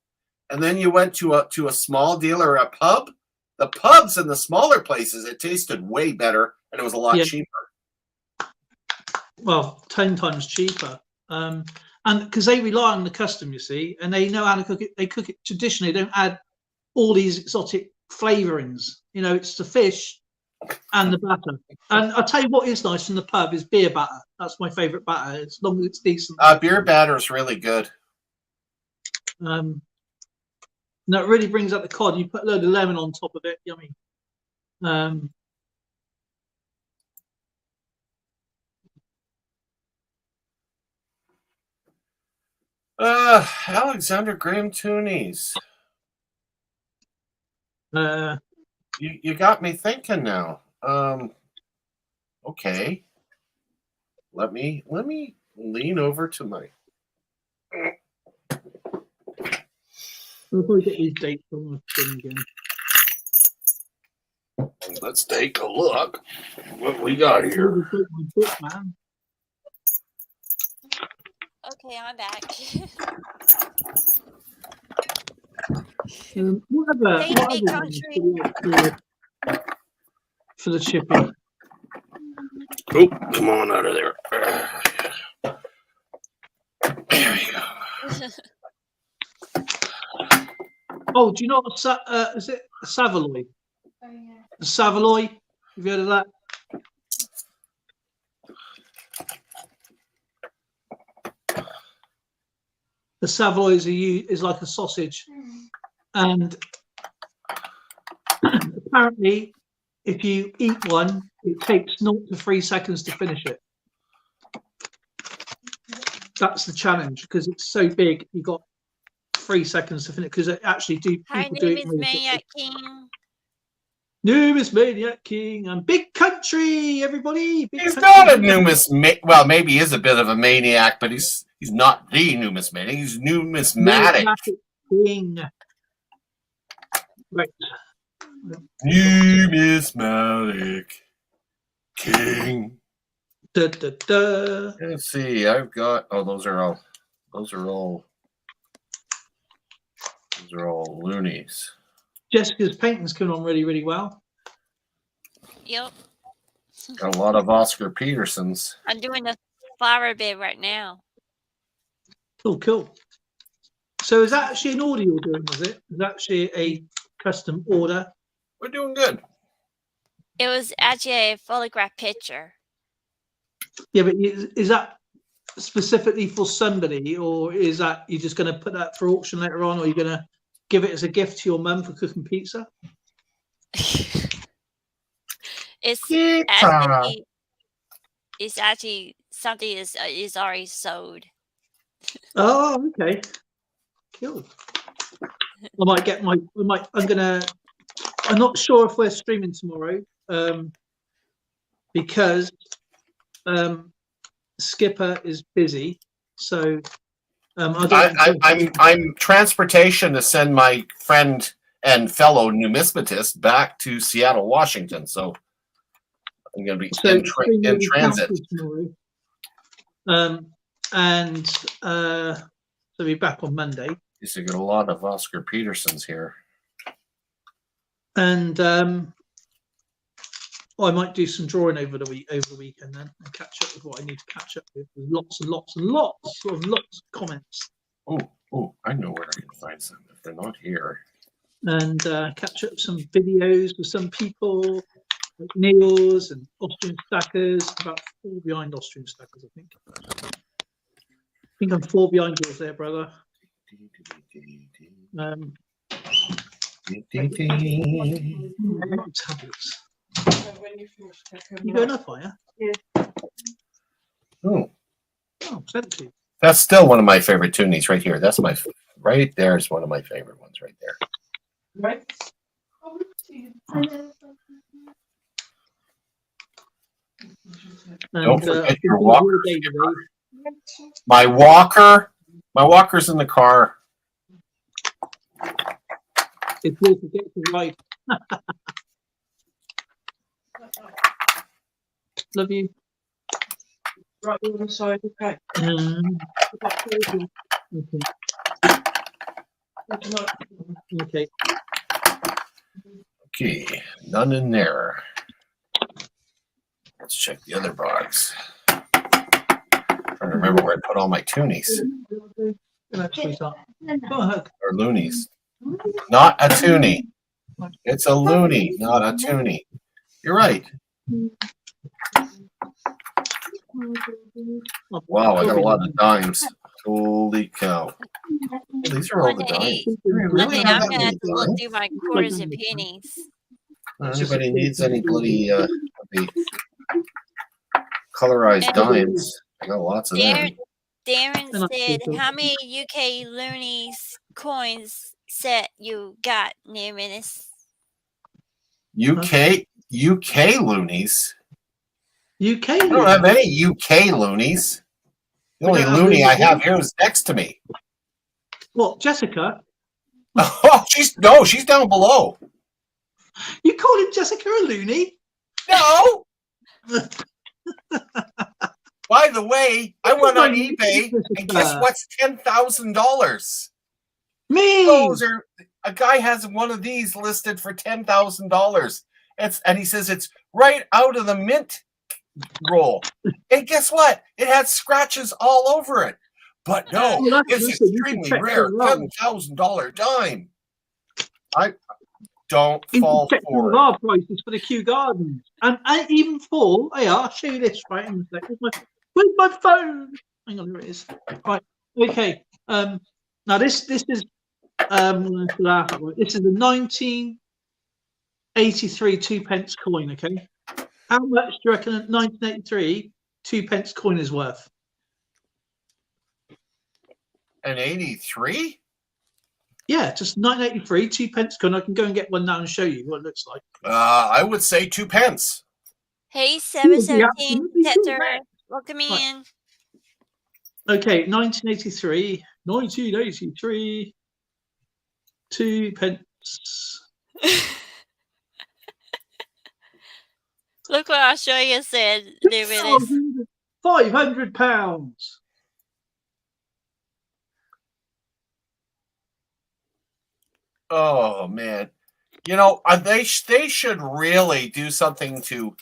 and then you went to a small deal or a pub, the pubs and the smaller places, it tasted way better and it was a lot cheaper. Well, 10 times cheaper. And because they rely on the custom, you see, and they know how to cook it. They cook it traditionally. They don't add all these exotic flavorings. It's the fish and the batter. And I'll tell you what is nice in the pub is beer batter. That's my favourite batter, as long as it's decent. Beer batter is really good. No, it really brings out the cod. You put a load of lemon on top of it. Yummy. Alexander Graham Toonies. You got me thinking now. Okay. Let me lean over to my. We'll probably get these dates on the thing again. Let's take a look what we got here. My book, man. Okay, I'm back. What Hey, other big ones country. for the chippy? Oh, come on out of there. There we go. Oh, do you know what? Is it a Savoy? Oh, yeah. A Savoy? Have you heard of that? The Savoy is like a sausage, and apparently, if you eat one, it takes 0 to 3 seconds to finish it. That's the challenge, because it's so big. You got 3 seconds to finish, because actually Hi, people do name it. is Maniac King. Numis Maniac King and Big Country, everybody. Big He's Country. not a Numis. Well, maybe he is a bit of a maniac, but he's He's not the numismatic. He's numismatic. King. Right. Numismatic king. Da, da, da. Let's see. I've got. Oh, those are all loonies. Jessica's painting's coming on really, really well. Yep. Got a lot of Oscar Petersons. I'm doing the flower bed right now. Cool, cool. So is that actually an order you're doing, is it? Is that actually a custom order? We're doing good. It was actually a photograph picture. Yeah, but is that specifically for somebody, or is that you're just going to put that for auction later on, or you're going to give it as a gift to your mum for cooking pizza? It's actually something is already sold. Oh, okay. Cool. I'm not sure if we're streaming tomorrow, because Skipper is busy. So I'm transportation to send my friend and fellow numismatist back to Seattle, Washington. So I'm going to be in transit. Tomorrow. So be back on Monday. You got a lot of Oscar Petersons here. And I might do some drawing over the weekend then, and catch up with what I need to catch up with. There's lots and lots of comments. Oh, I know where I can find some if they're not here. And catch up some videos with some people, like Niels and Austrian Stackers. About 4 behind Austrian Stackers, I think. I think I'm 4 behind yours there, brother. Tablets. You going up, are you? Yeah. Oh, plenty. that's still one of my favorite tunies right here. That's my right there's one of my favorite ones right there. Right. Don't forget your walker. My walker's in the car. It's good to get to ride. Love you. Right on the side, okay. Okay. Okay, none in there. Let's check the other box. Trying to remember where I put all my tunies Go ahead. or loonies. Not a toonie. It's a loony, not a toonie. You're right. Wow, I got a lot of dimes. Holy cow. These are all the dimes. One day I'm gonna have to look through my quarters and pennies. Anybody needs any bloody the colorized dimes? I got lots of them. Darren said, "How many UK loonies coins set you got, Numinous?" UK loonies? UK. I don't have any UK loonies. The only loony I have here is next to me. What, Jessica? Oh, she's down below. You calling Jessica a loony? No. By the way, I went on eBay and guess what's $10,000? Me. A guy has one of these listed for $10,000. And he says it's right out of the mint roll. And guess what? It had scratches all over it. But no, it's extremely rare. $10,000 dime. I don't fall for it. Our prices for the Kew Gardens, and even for I'll show you this right in a second. Where's my phone? Hang on, here it is. Right, okay. Now this is this is a 1983 2p coin. Okay, how much do you reckon a 1983 2p coin is worth? An 83? Yeah, just 1983 2p coin. I can go and get one now and show you what it looks like. I would say 2 pence. Hey, 717 Tether, welcome in. Okay, 1983. 1983. 2 pence. Look what Australia said. There it is. £500. Oh man, they should really do something to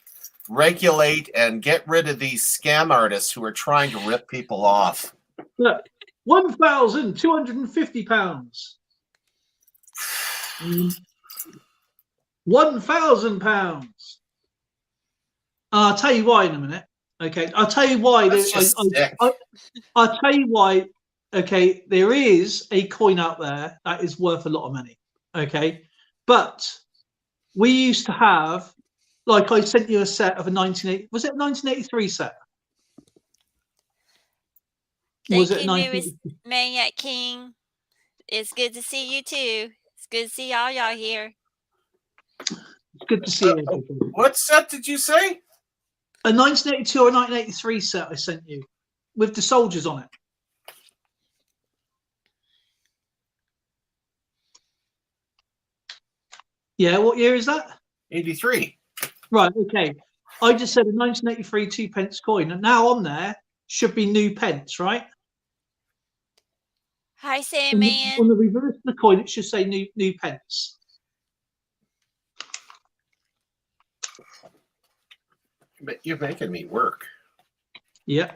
regulate and get rid of these scam artists who are trying to rip people off. Look, £1,250. £1,000. I'll tell you why in a minute. Okay, I'll tell you why. That's just sick. I'll tell you why. Okay, there is a coin out there that is worth a lot of money. Okay, but we used to have, like, I sent you a set of a 1983 set? Was it Thank you, 19? Maniac King. It's good to see you too. It's good to see all y'all here. It's good to see you. What set did you say? A 1982 or 1983 set I sent you with the soldiers on it. Yeah, what year is that? 83. Right, okay. I just said a 1983 2 pence coin, and now on there should be new pence, right? Hi, Sandman. On the reverse of the coin, it should say new pence. But you're making me work. Yeah.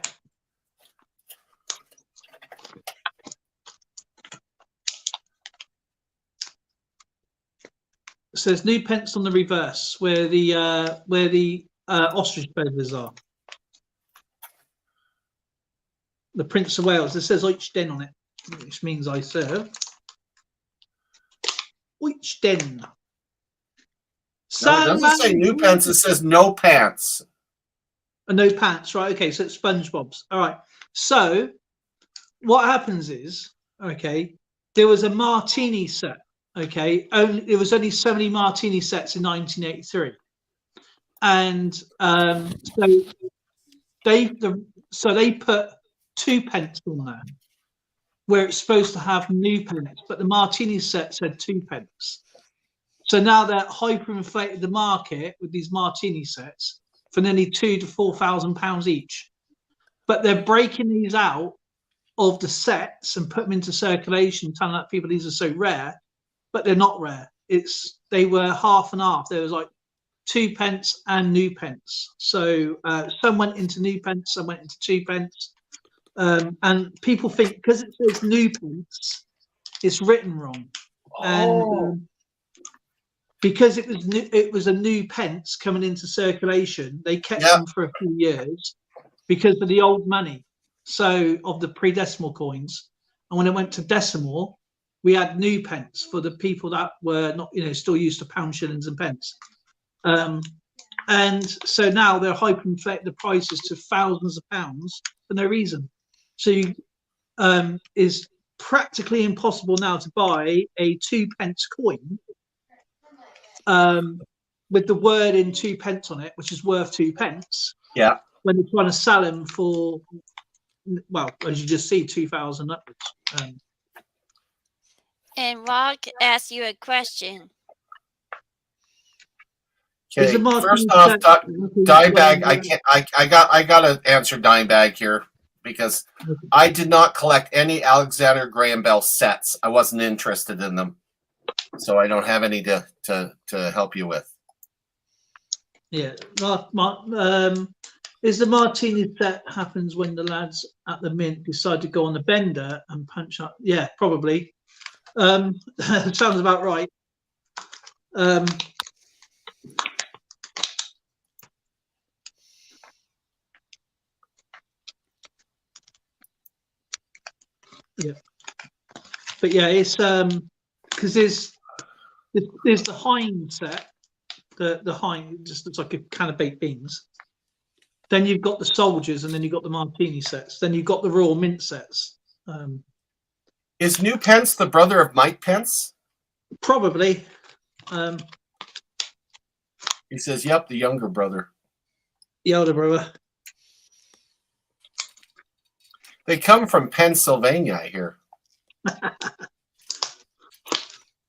It says new pence on the reverse, where the ostrich feathers are. The Prince of Wales. It says Oichden on it, which means I serve. Oichden. No, it doesn't say new pants. It says no pants. No pants, right? Okay, so it's SpongeBob's. All right. So what happens is, okay, there was a martini set. Okay, there was only so many martini sets in 1983, and so they put 2 pence on there, where it's supposed to have new pence, but the martini set said 2 pence. So now they're hyperinflated the market with these martini sets for nearly £2,000 to £4,000 each, but they're breaking these out of the sets and put them into circulation, telling that people these are so rare. But they're not rare. They were half and half. There was like 2 pence and new pence. So some went into new pence, some went into 2 pence. And people think because it says new pence, it's written wrong. And because it was a new pence coming into circulation, they kept them for a few years because of the old money. So of the pre-decimal coins, and when it went to decimal, we had new pence for the people that were not, still used to pound, shillings, and pence. And so now they're hyperinflating the prices to thousands of pounds for no reason. So it's practically impossible now to buy a 2 pence coin with the word in 2 pence on it, which is worth 2 pence. Yeah. When they're trying to sell them for, well, as you just see, 2,000 upwards. And Rock asked you a question. Okay. First off, Dimebag, I gotta answer Dimebag here because I did not collect any Alexander Graham Bell sets. I wasn't interested in them, so I don't have any to help you with. Yeah, is the martini set happens when the lads at the mint decide to go on the bender and punch up? Yeah, probably. Sounds about right. Yeah, but yeah, it's because there's the Hind set, the Hind just looks like a can of baked beans. Then you've got the soldiers, and then you've got the martini sets. Then you've got the Royal Mint sets. Is New Pence the brother of Mike Pence? Probably. He says, "Yep, the younger brother." The elder brother. They come from Pennsylvania, I hear.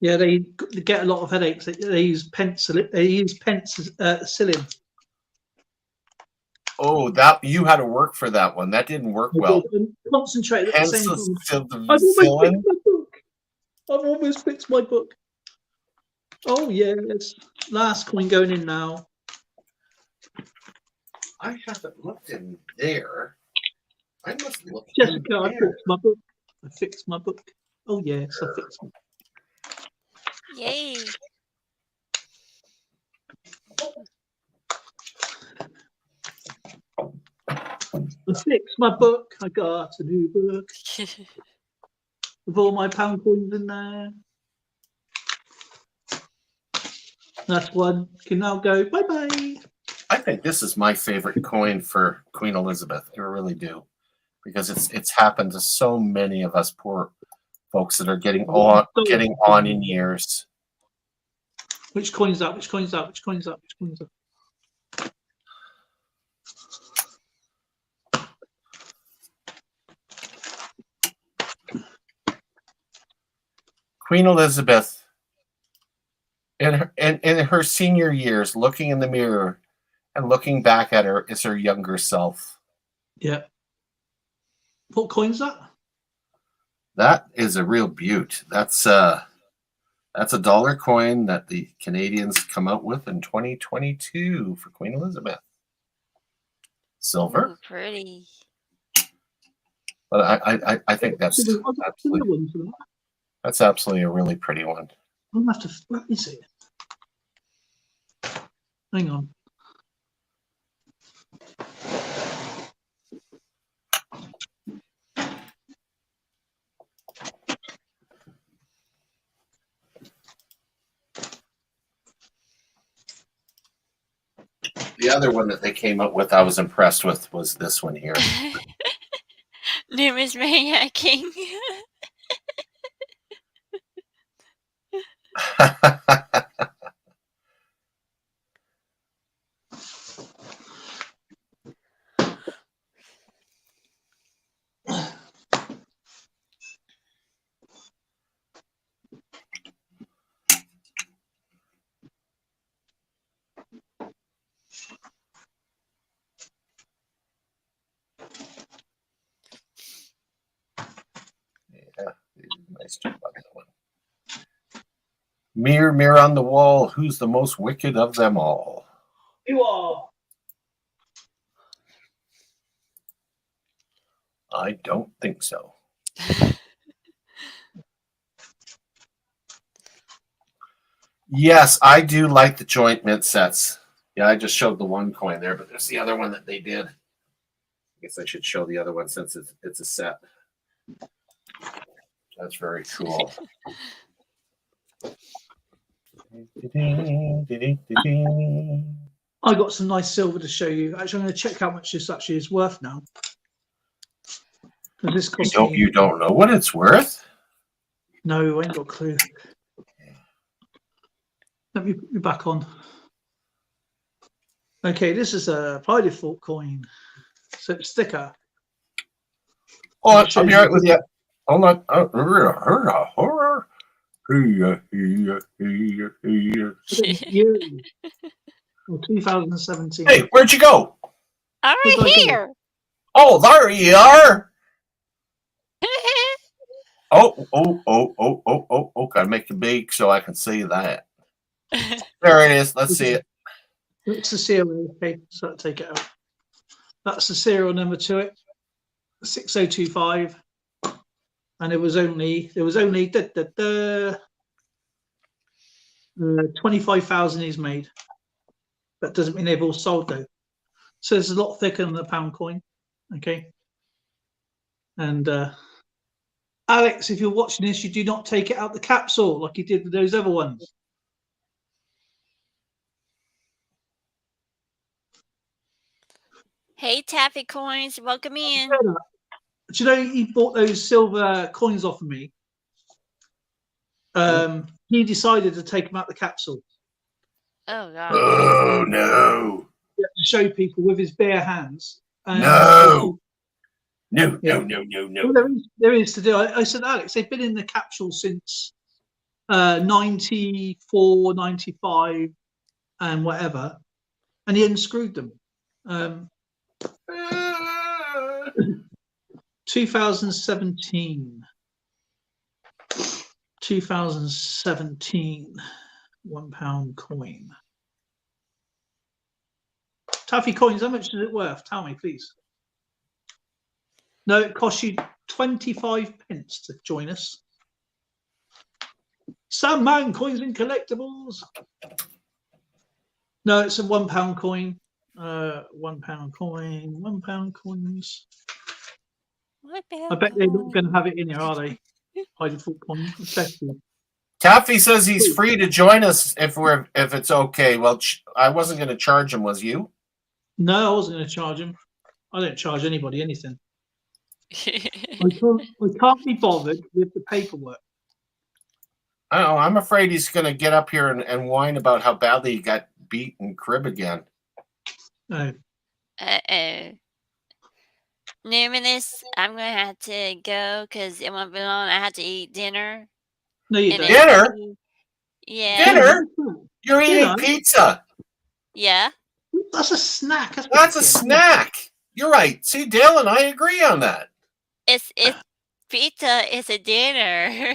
Yeah, they get a lot of headaches. They use penicillin. They use penicillin. Oh, that you had to work for that one. That didn't work well. Concentrate at the same time. Penicillin. I've almost fixed my book. Oh yes, last coin going in now. I haven't looked in there. I must look Jessica, in I there. fixed my book. I fixed my book. Oh yes, I fixed my book. Yay. I fixed my book. I got a new book with all my pound coins in there. That's one. Can now go. Bye bye. I think this is my favorite coin for Queen Elizabeth. I really do, because it's happened to so many of us poor folks that are getting on in years. Which coin's that? Which coin's that? Which coin's that? Which coin's that? Queen Elizabeth, in her senior years, looking in the mirror and looking back at her as her younger self. Yeah. What coin's that? That is a real beaut. That's a dollar coin that the Canadians come out with in 2022 for Queen Elizabeth. Silver. Ooh, pretty. But I think that's absolutely a really pretty one. I'm gonna have to let me see it. Hang on. The other one that they came up with, I was impressed with, was this one here. Numismania King. Yeah, nice job on that one. Mirror, mirror on the wall, who's the most wicked of them all? You are. I don't think so. Yes, I do like the joint mint sets. Yeah, I just showed the one coin there, but there's the other one that they did. I guess I should show the other one since it's a set. That's very cool. I got some nice silver to show you. Actually, I'm going to check how much this actually is worth now. This cost me... You don't know what it's worth? No, I ain't got a clue. Let me put you back on. Okay, this is a by default coin. So it's thicker. Oh, I'll be right with you. Hold on. 2017. Hey, where'd you go? I'm right here. Oh, there you are. Oh, gotta make it big so I can see that. There it is. Let's see it. It's the serial. Okay, so I'll take it out. That's the serial number to it. 6025. And there was only 25,000 is made. That doesn't mean they've all sold though. So it's a lot thicker than the pound coin. Okay. And Alex, if you're watching this, you do not take it out the capsule like you did with those other ones. Hey, Taffy Coins, welcome in. Do you know he bought those silver coins off of me? He decided to take them out the capsule. Oh, God. Oh, no. To show people with his bare hands. No. No, Yeah. no. Well, there is to do. I said, Alex, they've been in the capsule since 94, 95, and whatever, and he unscrewed them. 2017. 2017 £1 coin. Taffy coins, how much is it worth? Tell me, please. No, it costs you 25 pence to join us. Sam Man coins and collectibles. No, it's a £1 coin. £1 coin. £1 coins. I bet they're not going to have it in here, are they? By default coin, especially. Taffy says he's free to join us if it's okay. Well, I wasn't going to charge him, was you? No, I wasn't going to charge him. I don't charge anybody anything. I can't be bothered with the paperwork. I don't know. I'm afraid he's going to get up here and whine about how badly he got beat in crib again. No. Uh-oh. Numinous, I'm going to have to go because it won't be long. I have to eat dinner. No, you And don't. Dinner? Yeah. Dinner? You're eating Dinner? pizza. Yeah. That's a snack. That's a snack. You're right. See, Dale and I agree on that. It's pizza is a dinner.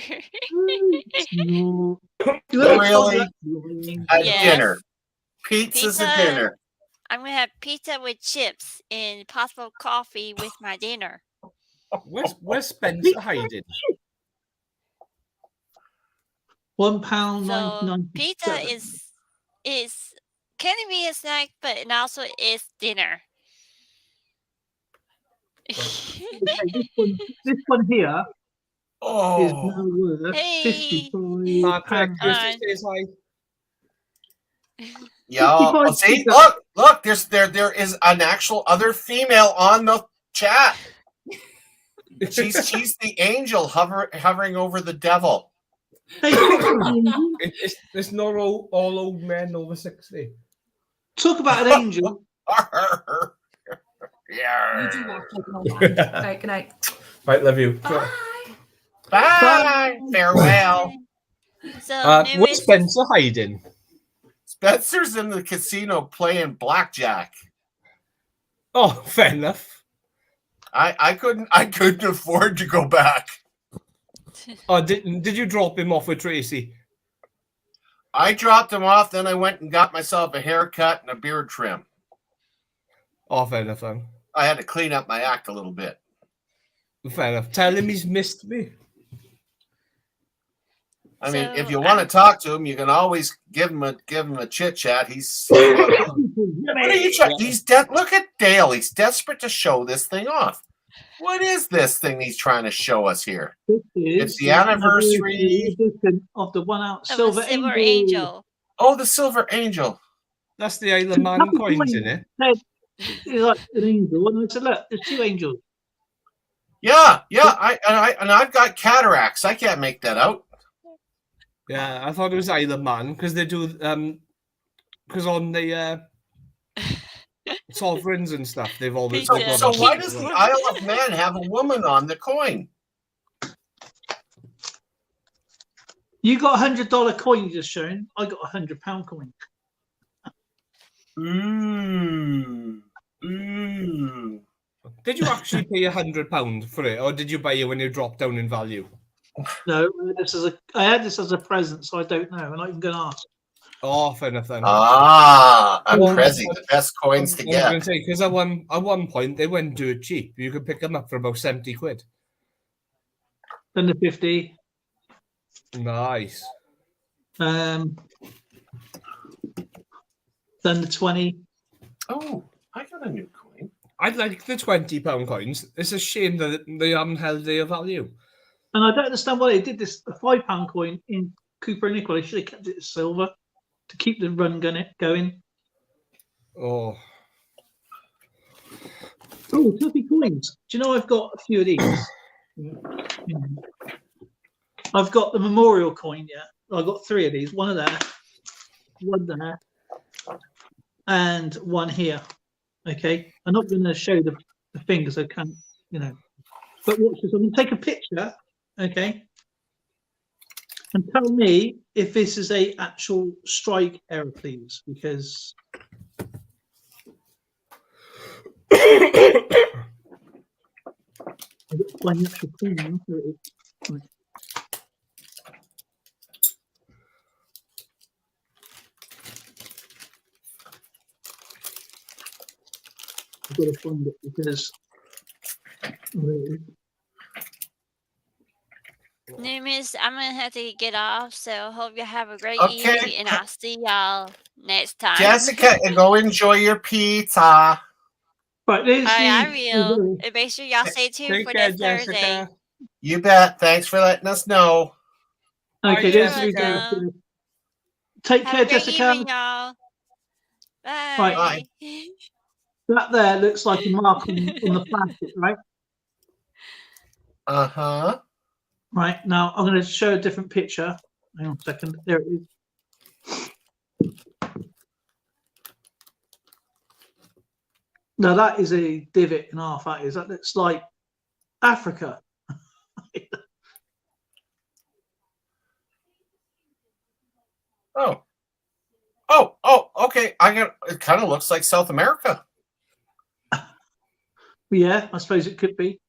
No. Really? A Yes. dinner. Pizza's a Pizza. dinner. I'm going to have pizza with chips and possible coffee with my dinner. Where's Spencer hiding? £1 So 99. pizza is can be a snack, but it also is dinner. Okay, this one here is Oh, now worth Hey. Mark, £55. Christy says hi. yeah. Well, see, look. There is an actual other female on the chat. She's the angel hovering over the devil. Hey, It's not all old men over 60. talk about an angel. Yeah. You do have to take an old man. Right, good night. Right, love you. Bye. Bye. Farewell. So Where's Numinous, Spencer hiding? Spencer's in the casino playing blackjack. Oh, fair enough. I couldn't afford to go back. Oh, did you drop him off with Tracy? I dropped him off, then I went and got myself a haircut and a beard trim. Oh, fair enough, then. I had to clean up my act a little bit. Fair enough. Tell him he's missed me. I mean, So, if you want to talk to him, you can always give him a chit chat. He's what are you trying? He's look at Dale. He's desperate to show this thing off. What is this thing he's trying to show us here? It's the anniversary edition of the 1 ounce of a silver silver angel. angel. Oh, the Silver Angel. That's the Isle of Man coins in it. He's like an angel, and I said, "Look, there's 2 angels." Yeah. I've got cataracts. I can't make that out. Yeah, I thought it was Isle of Man because they do because on the sovereigns and stuff they've always So- got So a- why does the Isle of Man have a woman on the coin? You got $100 coin you just shown. I got £100 coin. Did you actually pay £100 for it, or did you buy it when you dropped down in value? No, I had this as a present, so I don't know, and I can go and ask. Oh, fair enough then. Ah, I'm Well, Prezi, the best coins to I was going get. to say, because at one point they went dirt cheap. You could pick them up for about 70 quid. Then the 50. Nice. Then the 20. Oh, I got a new coin. I like the £20 coins. It's a shame that they haven't held their value. And I don't understand why they did this. A £5 coin in Cooper and Nickel. They should have kept it as silver to keep the run going. Oh, Oh, Tuffy coins. Do you know I've got a few of these? I've got the memorial coin, yeah. I've got 3 of these. One there, one there, and one here. Okay. I'm not going to show the fingers. I can't. you know. But watch this. I'm going to take a picture, okay, and tell me if this is a actual strike error, please, because I've got to find the actual coin now. Here it is. Right. I've got to find it because Numis, I'm gonna have to get off, so hope you have a great Okay. evening, and I'll see y'all next time. Jessica, go enjoy your pizza. right, there's I the will. And make sure y'all stay tuned Take for care, that Thursday. Jessica. You bet. Thanks for letting us know. okay. Bye, There's the Jessica. reserve. Take Have care, a great Jessica. evening, y'all. Bye. Right. That there looks like a mark on the plastic, right? Uh-huh. Right, now I'm going to show a different picture. Hang on a second. There it is. Now that is a divot in half. That is. That looks like Africa. Oh. Okay. It kind of looks like South America. Yeah, I suppose it could be.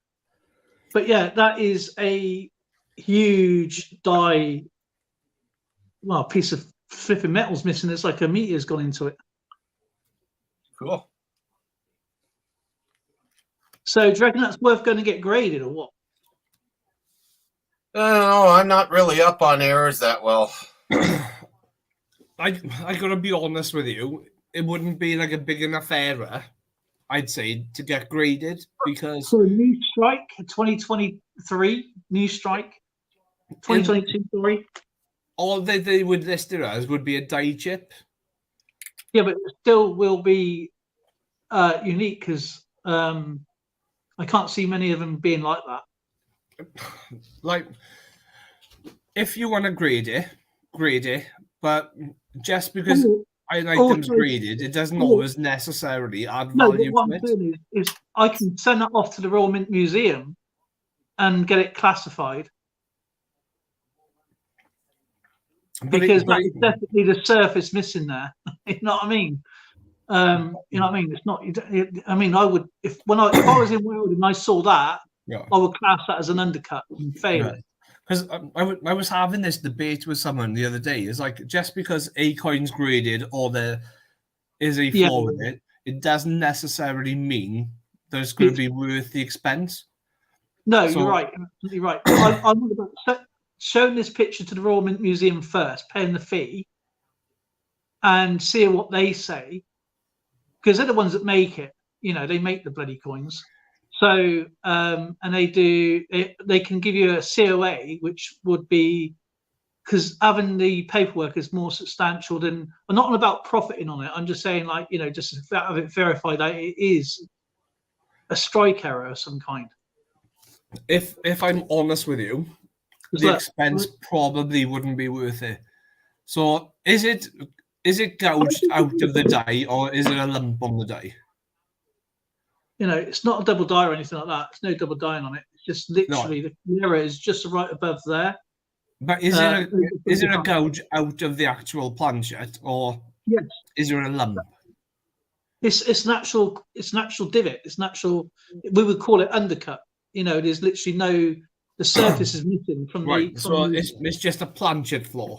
But yeah, that is a huge die. Well, a piece of flipping metal's missing. It's like a meteor's gone into it. Cool. So do you reckon that's worth going to get graded or what? Oh, I'm not really up on errors that well. I gotta be honest with you. It wouldn't be like a big enough error, I'd say, to get graded because So a new strike, 2023, new strike, 2022, sorry. all that they would list it as would be a die chip. Yeah, but it still will be unique because I can't see many of them being like that. Like, if you want to grade it, but just because an item's also- graded, it doesn't oh. always necessarily add No, but value what to I'm it. saying is I can send that off to the Royal Mint Museum and get it classified because that is definitely the surface missing there. You know what I mean? You know what I mean? It's not. I mean, I would if I was in Wales and I saw that, Yeah. I would class that as an undercut and fail it. Because I was having this debate with someone the other day. It's like, just because a coin's graded or there is a Yeah. flaw with it, it doesn't necessarily mean that it's going to be worth the expense. No, So- you're right. You're absolutely right. I would have shown this picture to the Royal Mint Museum first, paying the fee, and see what they say, because they're the ones that make it. You know, they make the bloody coins. So, and they can give you a COA, which would be, because having the paperwork is more substantial than. I'm not on about profiting on it. I'm just saying, like, you know, just to have it verified that it is a strike error of some kind. If I'm honest with you, Because the look, expense probably wouldn't be worth it. So is it gouged out of the die, or is it a lump on the die? you know, it's not a double die or anything like that. There's no double dying on it. It's just literally the error is just right above there. But is it a gouge out of the actual planchet, or Yes. is there a lump? It's natural. It's natural divot. It's natural. We would call it undercut. You know, there's literally the surface is missing from Right, the. so From it's just a planchet flaw.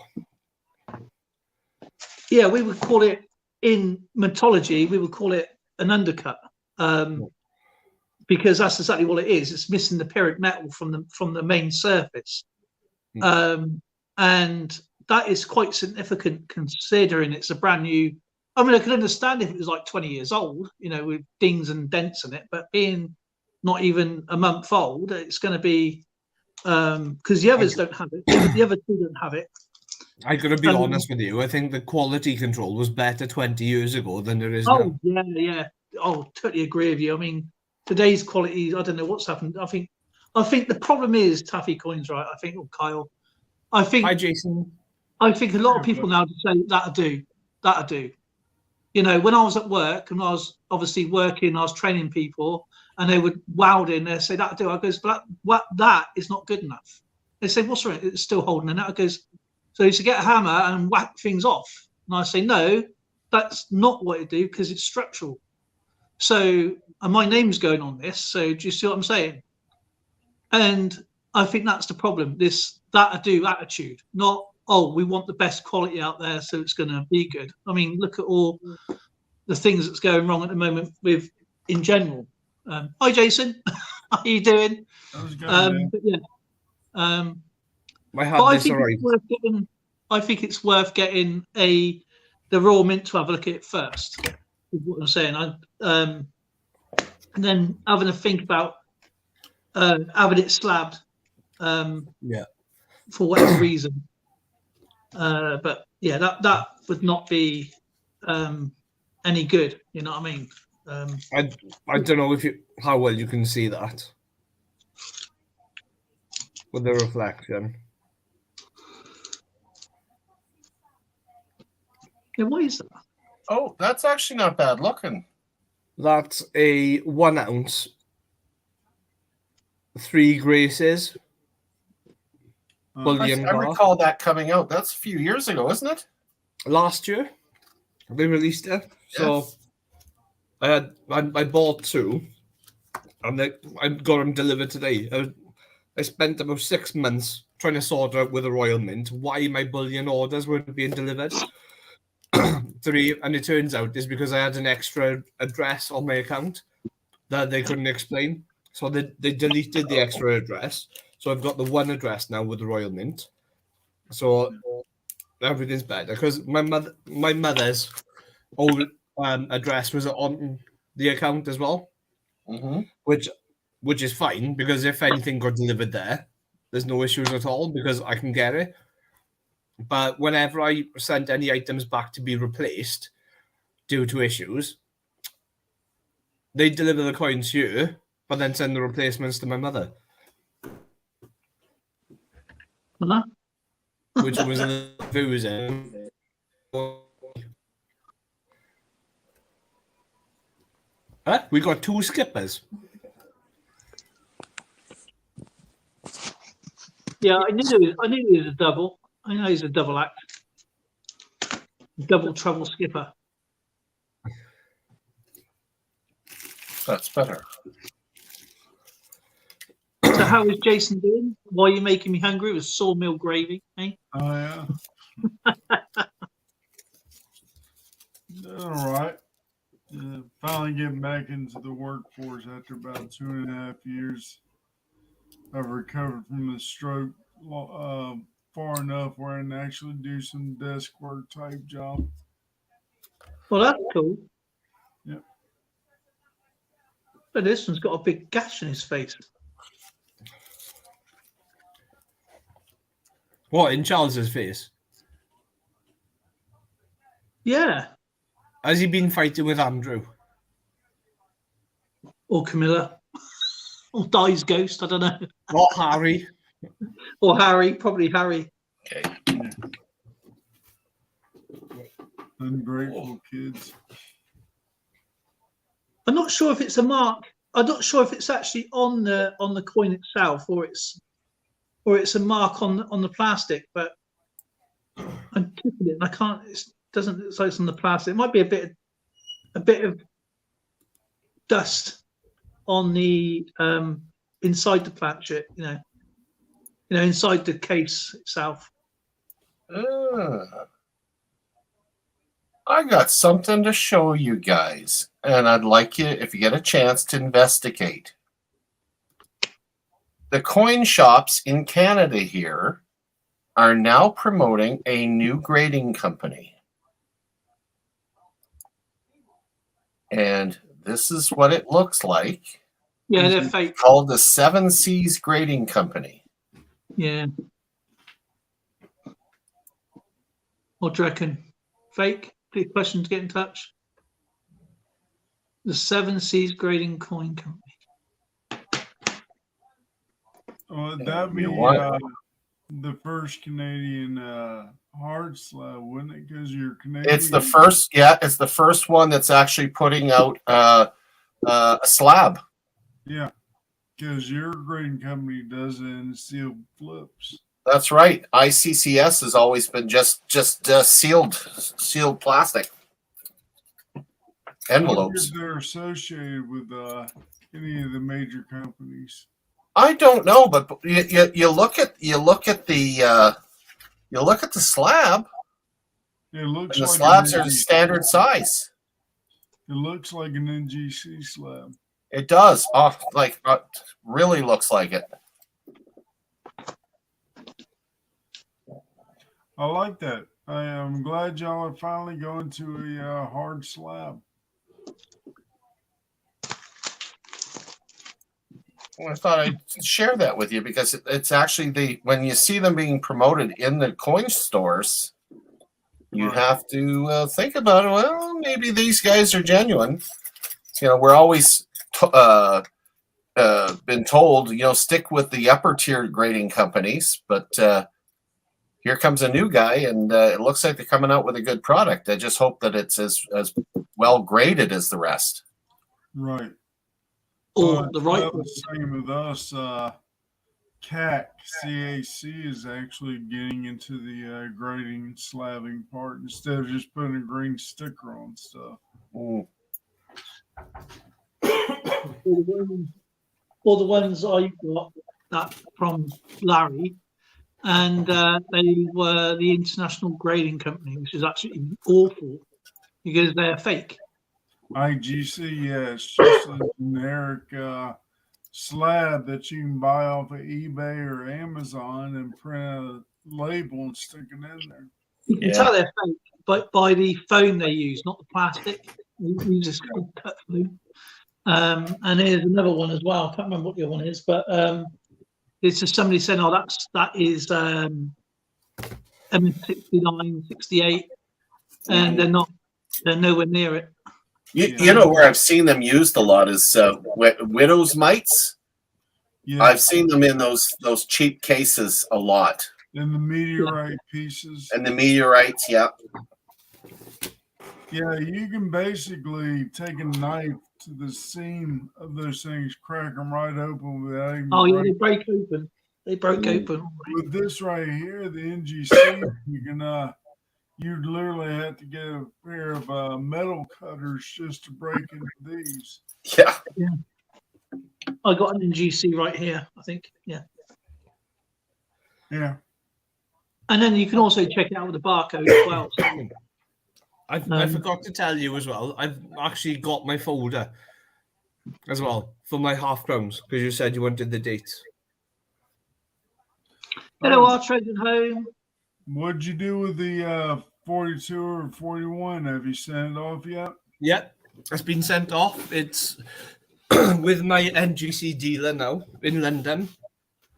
yeah, we would call it in metallurgy. We would call it an undercut, because that's exactly what it is. It's missing the pyrrhic metal from the main surface, and that is quite significant considering it's a brand new. I mean, I could understand if it was like 20 years old, you know, with dings and dents in it, but being not even a month old, it's going to be because the others don't have it. The other two don't have it. I gotta be honest with you. I think the quality control was better 20 years ago than there is Oh now. yeah. Oh, totally agree with you. I mean, today's quality. I don't know what's happened. I think the problem is Taffy Coins, right? I think, or Kyle. I think Hi, Jason. a lot of people now just say that'll do. You know, when I was at work and I was obviously working, I was training people, and they would welding. They say that'll do. I goes, but that is not good enough. They say, what's wrong? It's still holding it. I goes, so you should get a hammer and whack things off. And I say, no, that's not what you do because it's structural. So, and my name's going on this. So do you see what I'm saying? And I think that's the problem. This that do attitude, not we want the best quality out there, so it's going to be good. I mean, look at all the things that's going wrong at the moment with in general. Hi, Jason. How are you doing? That was good. But yeah. My But I hand is think alright. it's worth getting. I think it's worth getting the Royal Mint to have a look at it first. Is what I'm saying. And then having a think about having it slabbed. Yeah. For whatever reason. But yeah, that would not be any good. You know what I mean? I don't know how well you can see that with the reflection. Yeah, what is that? Oh, that's actually not bad looking. That's a 1 ounce, 3 graces bullion I bar. recall that coming out. That's a few years ago, isn't it? Last year they released it. So I bought 2 and I got them delivered today. I spent about 6 months trying to sort out with the Royal Mint why my bullion orders weren't being delivered. 3, and it turns out is because I had an extra address on my account that they couldn't explain. So they deleted the extra address. So I've got the 1 address now with the Royal Mint. So everything's better because my mother's old address was on the account as well, which is fine because if anything got delivered there, there's no issues at all because I can get it. But whenever I sent any items back to be replaced due to issues, they deliver the coins here, but then send the replacements to my mother, Huh? which was a little confusing. Huh? We got 2 skippers. Yeah, I knew it was a double. I know he's a double act. Double trouble skipper. That's better. So how is Jason doing? Why are you making me hungry with sawmill gravy? Eh? Oh yeah. All right. Finally getting back into the workforce after about 2.5 years. I've recovered from the stroke far enough where I can actually do some desk work type job. Well, that's cool. Yep. But this one's got a big gash in his face. What, in Charles's face? Yeah. Has he been fighting with Andrew? Or Camilla. Or Di's ghost, I don't know. Not Harry. Or Harry, probably Harry. Okay. Ungrateful kids. I'm not sure if it's a mark. I'm not sure if it's actually on the coin itself, or it's a mark on the plastic. But I'm tipping it, and I can't. It doesn't look like it's on the plastic. It might be a bit of dust on the inside the planchet. You know, inside the case itself. I got something to show you guys, and I'd like you, if you get a chance, to investigate. The coin shops in Canada here are now promoting a new grading company. And this is what it looks like. Yeah, they're fake. Called the Seven Seas Grading Company. Yeah. What do you reckon? Fake? Good question to get in touch. The Seven Seas Grading Coin Company. Well, that'd be You know what? the first Canadian hard slab, wouldn't it? Because you're Canadian. It's the first. Yeah, it's the first one that's actually putting out a slab. Yeah, because your grading company does it in sealed flips. That's right. ICCS has always been just sealed plastic I wonder envelopes. if they're associated with any of the major companies. I don't know, but you look at the slab, It looks and the like slabs an are standard size. It looks like an NGC slab. It does. Really looks like it. I like that. I am glad y'all are finally going to a hard slab. Well, I thought I'd share that with you because it's actually when you see them being promoted in the coin stores, you Right. have to think about it. Well, maybe these guys are genuine. We're always been told, stick with the upper tier grading companies, but here comes a new guy, and it looks like they're coming out with a good product. I just hope that it's as well graded as the rest. Right. Or the right about the same with us. CAC is actually getting into the grading and slabbing part instead of just putting a green sticker on stuff. Mm. or the ones I got that from Larry, and they were the International Grading Company, which is absolutely awful because they're fake. IGC, yeah, it's just a generic slab that you can buy off of eBay or Amazon and print a label and stick it in there. You can Yeah. tell they're fake, but by the foam they use, not the plastic. They use this kind of cut foam. And here's another one as well. I can't remember what the other one is, but it's just somebody saying, "Oh, that is M69, 68," and they're nowhere near it. You know where I've seen them used a lot is widow's mites. Yeah, I've seen them in those cheap cases a lot, and the meteorite pieces. and the meteorites. Yeah, Yeah, you can basically take a knife to the seam of those things, crack them right open without even. Oh yeah, breaking. they break open. They broke open. With this right here, the NGC, you can you'd literally have to get a pair of metal cutters just to break into these. yeah. I got an NGC right here, I think. Yeah. Yeah, And then you can also check it out with the barcode as well. So, I forgot to tell you as well. I've actually got my folder as well for my half crowns because you said you wanted the dates. hello, our treasure home. what'd you do with the 42 or 41? Have you sent it off yet? Yeah, it's been sent off. It's with my NGC dealer now in London.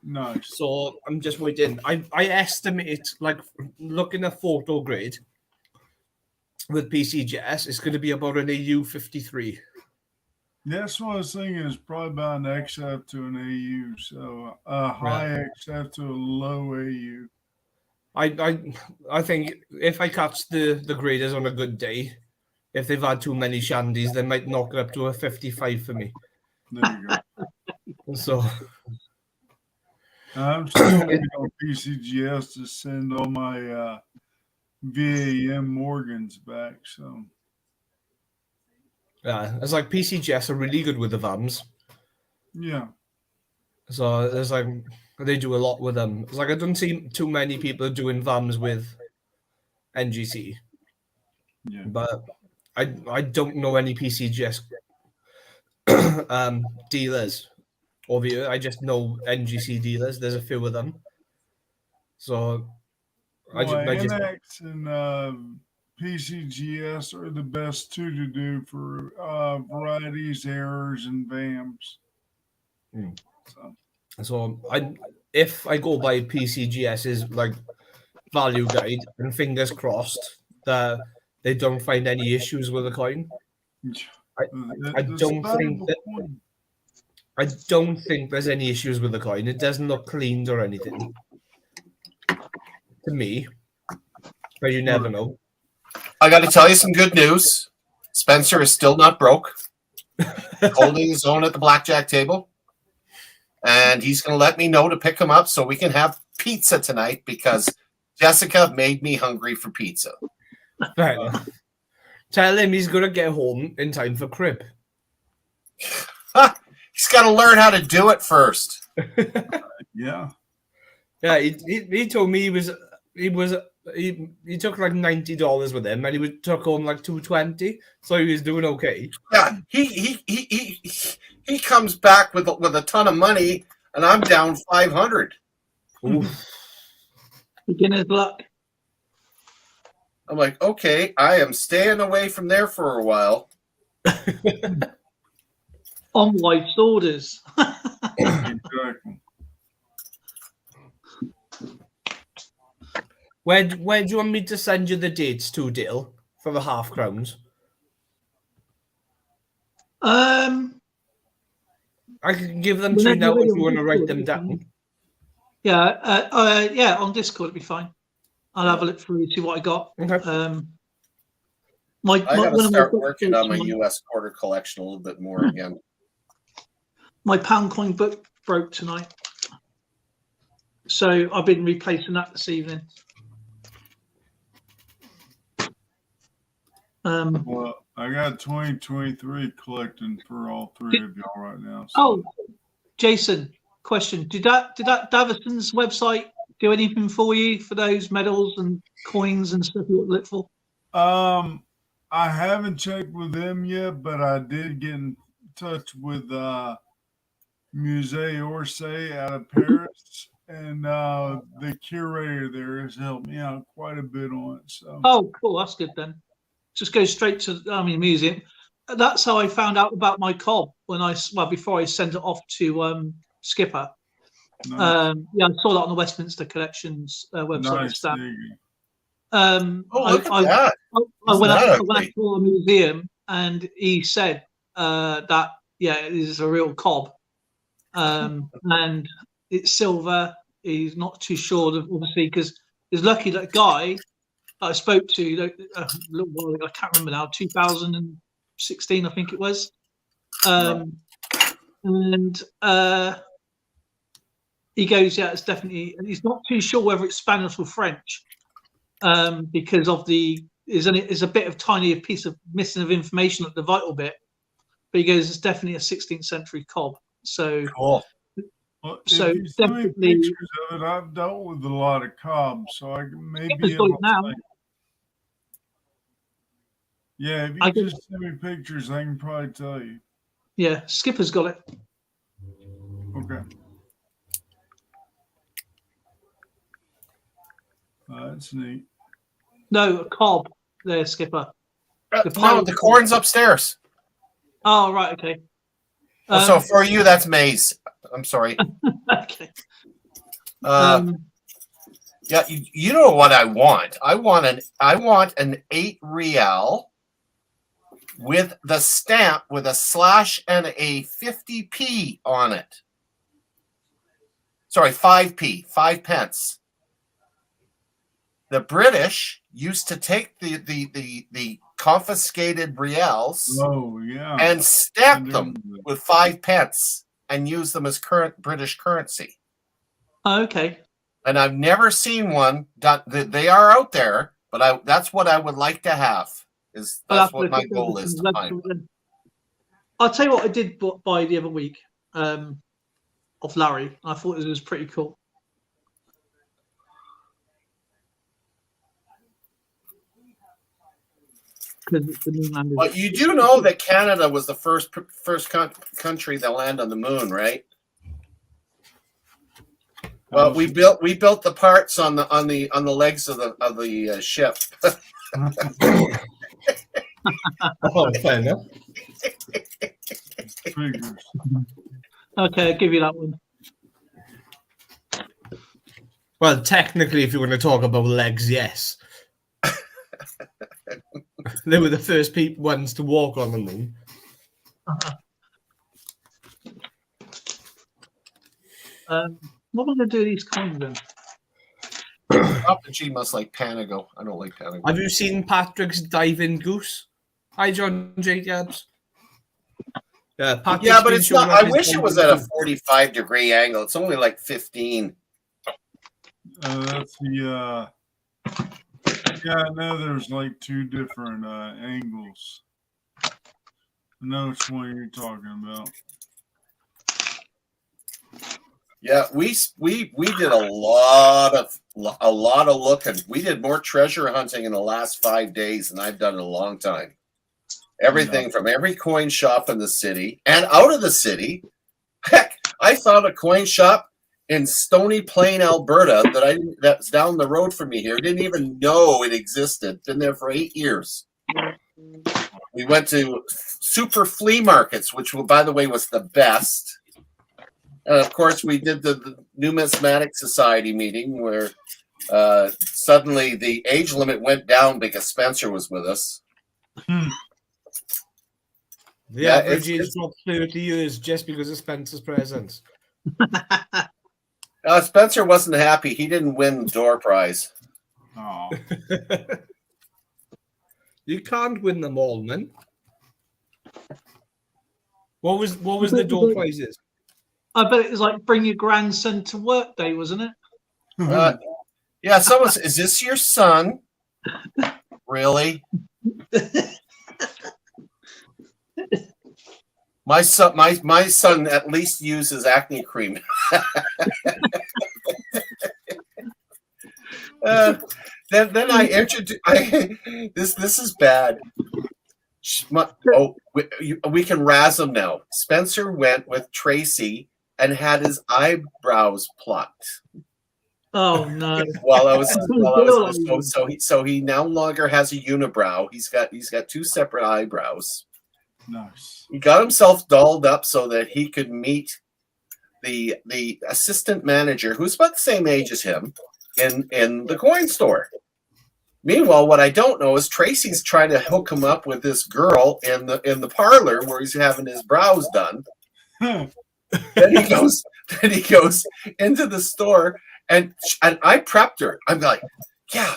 Nice. So I'm just waiting. I estimate, like, looking at photo grade with PCGS, it's going to be about an AU 53. That's what I was thinking. Is probably about an XF to an AU, so a high XF to a low AU. I think if I catch the graders on a good day, if they've had too many shandies, they might knock it up to a 55 for me. There you go. So I'm still waiting on PCGS to send all my VAM Morgans back. So yeah, it's like PCGS are really good with the VAMs. yeah, So there's like they do a lot with them. It's like I don't see too many people doing VAMs with NGC, yeah. but I don't know any PCGS dealers over here. I just know NGC dealers. There's a few of them. So I just NX and PCGS are the best two to do for varieties, errors, and VAMs. So if I go by PCGS's like value guide, and fingers crossed that they don't find any issues with the coin. I don't think there's any issues with the coin. It doesn't look cleaned or anything to me. but you never know. I got to tell you some good news. Spencer is still not broke. Holding his own at the blackjack table. And he's going to let me know to pick him up so we can have pizza tonight because Jessica made me hungry for pizza. Right. Tell him he's gonna get home in time for crib. He's got to learn how to do it first. Yeah. Yeah, he told me he took like $90 with him, and he took home like $220, so he was doing okay. Yeah, he comes back with a ton of money, and I'm down 500. Oof. Beginner's luck. I'm like, okay, I am staying away from there for a while. On wife's orders. Exactly. Where do you want me to send you the dates to, Dale, for the half crowns? Um, I can give them to you now if you want to write them down. yeah, yeah, on Discord it'd be fine. I'll have a look through, see what I got. Okay. I got to start working on my U.S. quarter collection a little bit more again. My pound coin book broke tonight, so I've been replacing that this evening. Well, I got 2023 collecting for all three of y'all right now. So. Oh, Jason, question: Did that Davison's website do anything for you for those medals and coins and stuff you look for? I haven't checked with them yet, but I did get in touch with Musée Orsay out of Paris, and the curator there has helped me out quite a bit on it. So. Oh, cool. That's good then. Just go straight to the museum. That's how I found out about my cob before I sent it off to Skipper. Nice. Yeah, I saw that on the Westminster Collections website. Nice. Look at that. I went Isn't that up to the museum and he said that it is a real cob, and it's silver. He's not too sure, obviously, because he's lucky that guy that I spoke to a little while ago, I can't remember now, 2016, I think it was, and he goes, yeah, it's definitely. And he's not too sure whether it's Spanish or French, because of is a bit of tiny piece of missing of information at the vital bit. But he goes, it's definitely a 16th century cob. So Cool. Well, So if you send me definitely- pictures of it, I've dealt with a lot of cobs, so I can maybe Skipper's able got it now. to. Yeah, if you I can- just send me pictures, I can probably tell you. Yeah, Skipper's got it. Okay. That's neat. No, a cob there, Skipper. The No, pirate- the corn's upstairs. Oh, right, okay. So for you, that's maize. I'm sorry. Okay. Yeah, you know what I want? I want an 8 real with the stamp with a slash and a 50p on it. Sorry, 5p, 5 pence. The British used to take the confiscated reals Oh, yeah. and stamp I them remember that. with 5 pence and use them as current British currency. Oh, okay. And I've never seen one done. They are out there, but that's what I would like to have. That's what my goal is to find. I'll tell you what I did buy the other week off Larry. I thought it was pretty cool. Because it's the moon landing. But you do know that Canada was the first country that landed on the moon, right? Well, we built the parts on the legs of the ship. Oh, fair enough. Figures. Okay, I'll give you that one. Well, technically, if you want to talk about legs, yes. They were the first ones to walk on the moon. What am I going to do with these coins then? Papa G must like Panago. I don't like Panago. Have you seen Patrick's diving goose? Hi, John J. Gabs. Patrick's Yeah, but been it's showing not. off I his wish it diving was at a goose. 45-degree angle. It's only like 15. That's the yeah, I know there's like two different angles. I know which one you're talking about. Yeah, we did a lot of looking. We did more treasure hunting in the last 5 days than I've done in a long time. Everything from every coin shop in the city and out of the city. Heck, I found a coin shop in Stony Plain, Alberta, that's down the road from me here. Didn't even know it existed. Been there for 8 years. We went to super flea markets, which, by the way, was the best. And of course, we did the Numismatic Society meeting where suddenly the age limit went down because Spencer was with us. The Yeah, average it's- age dropped 30 years just because of Spencer's presence. Spencer wasn't happy. He didn't win the door prize. Oh, You can't win them all, man. What was the door prizes? I bet it was like bring your grandson to work day, wasn't it? Yeah, someone said, "Is this your son?" Really? My son at least uses acne cream. Then I introduced. This is bad. We can razz him now. Spencer went with Tracy and had his eyebrows plucked. Oh no! So he no longer has a unibrow. He's got 2 separate eyebrows. nice. He got himself dolled up so that he could meet the assistant manager, who's about the same age as him, in the coin store. Meanwhile, what I don't know is Tracy's trying to hook him up with this girl in the parlor where he's having his brows done. Then he goes into the store and I prepped her. I'm like, yeah.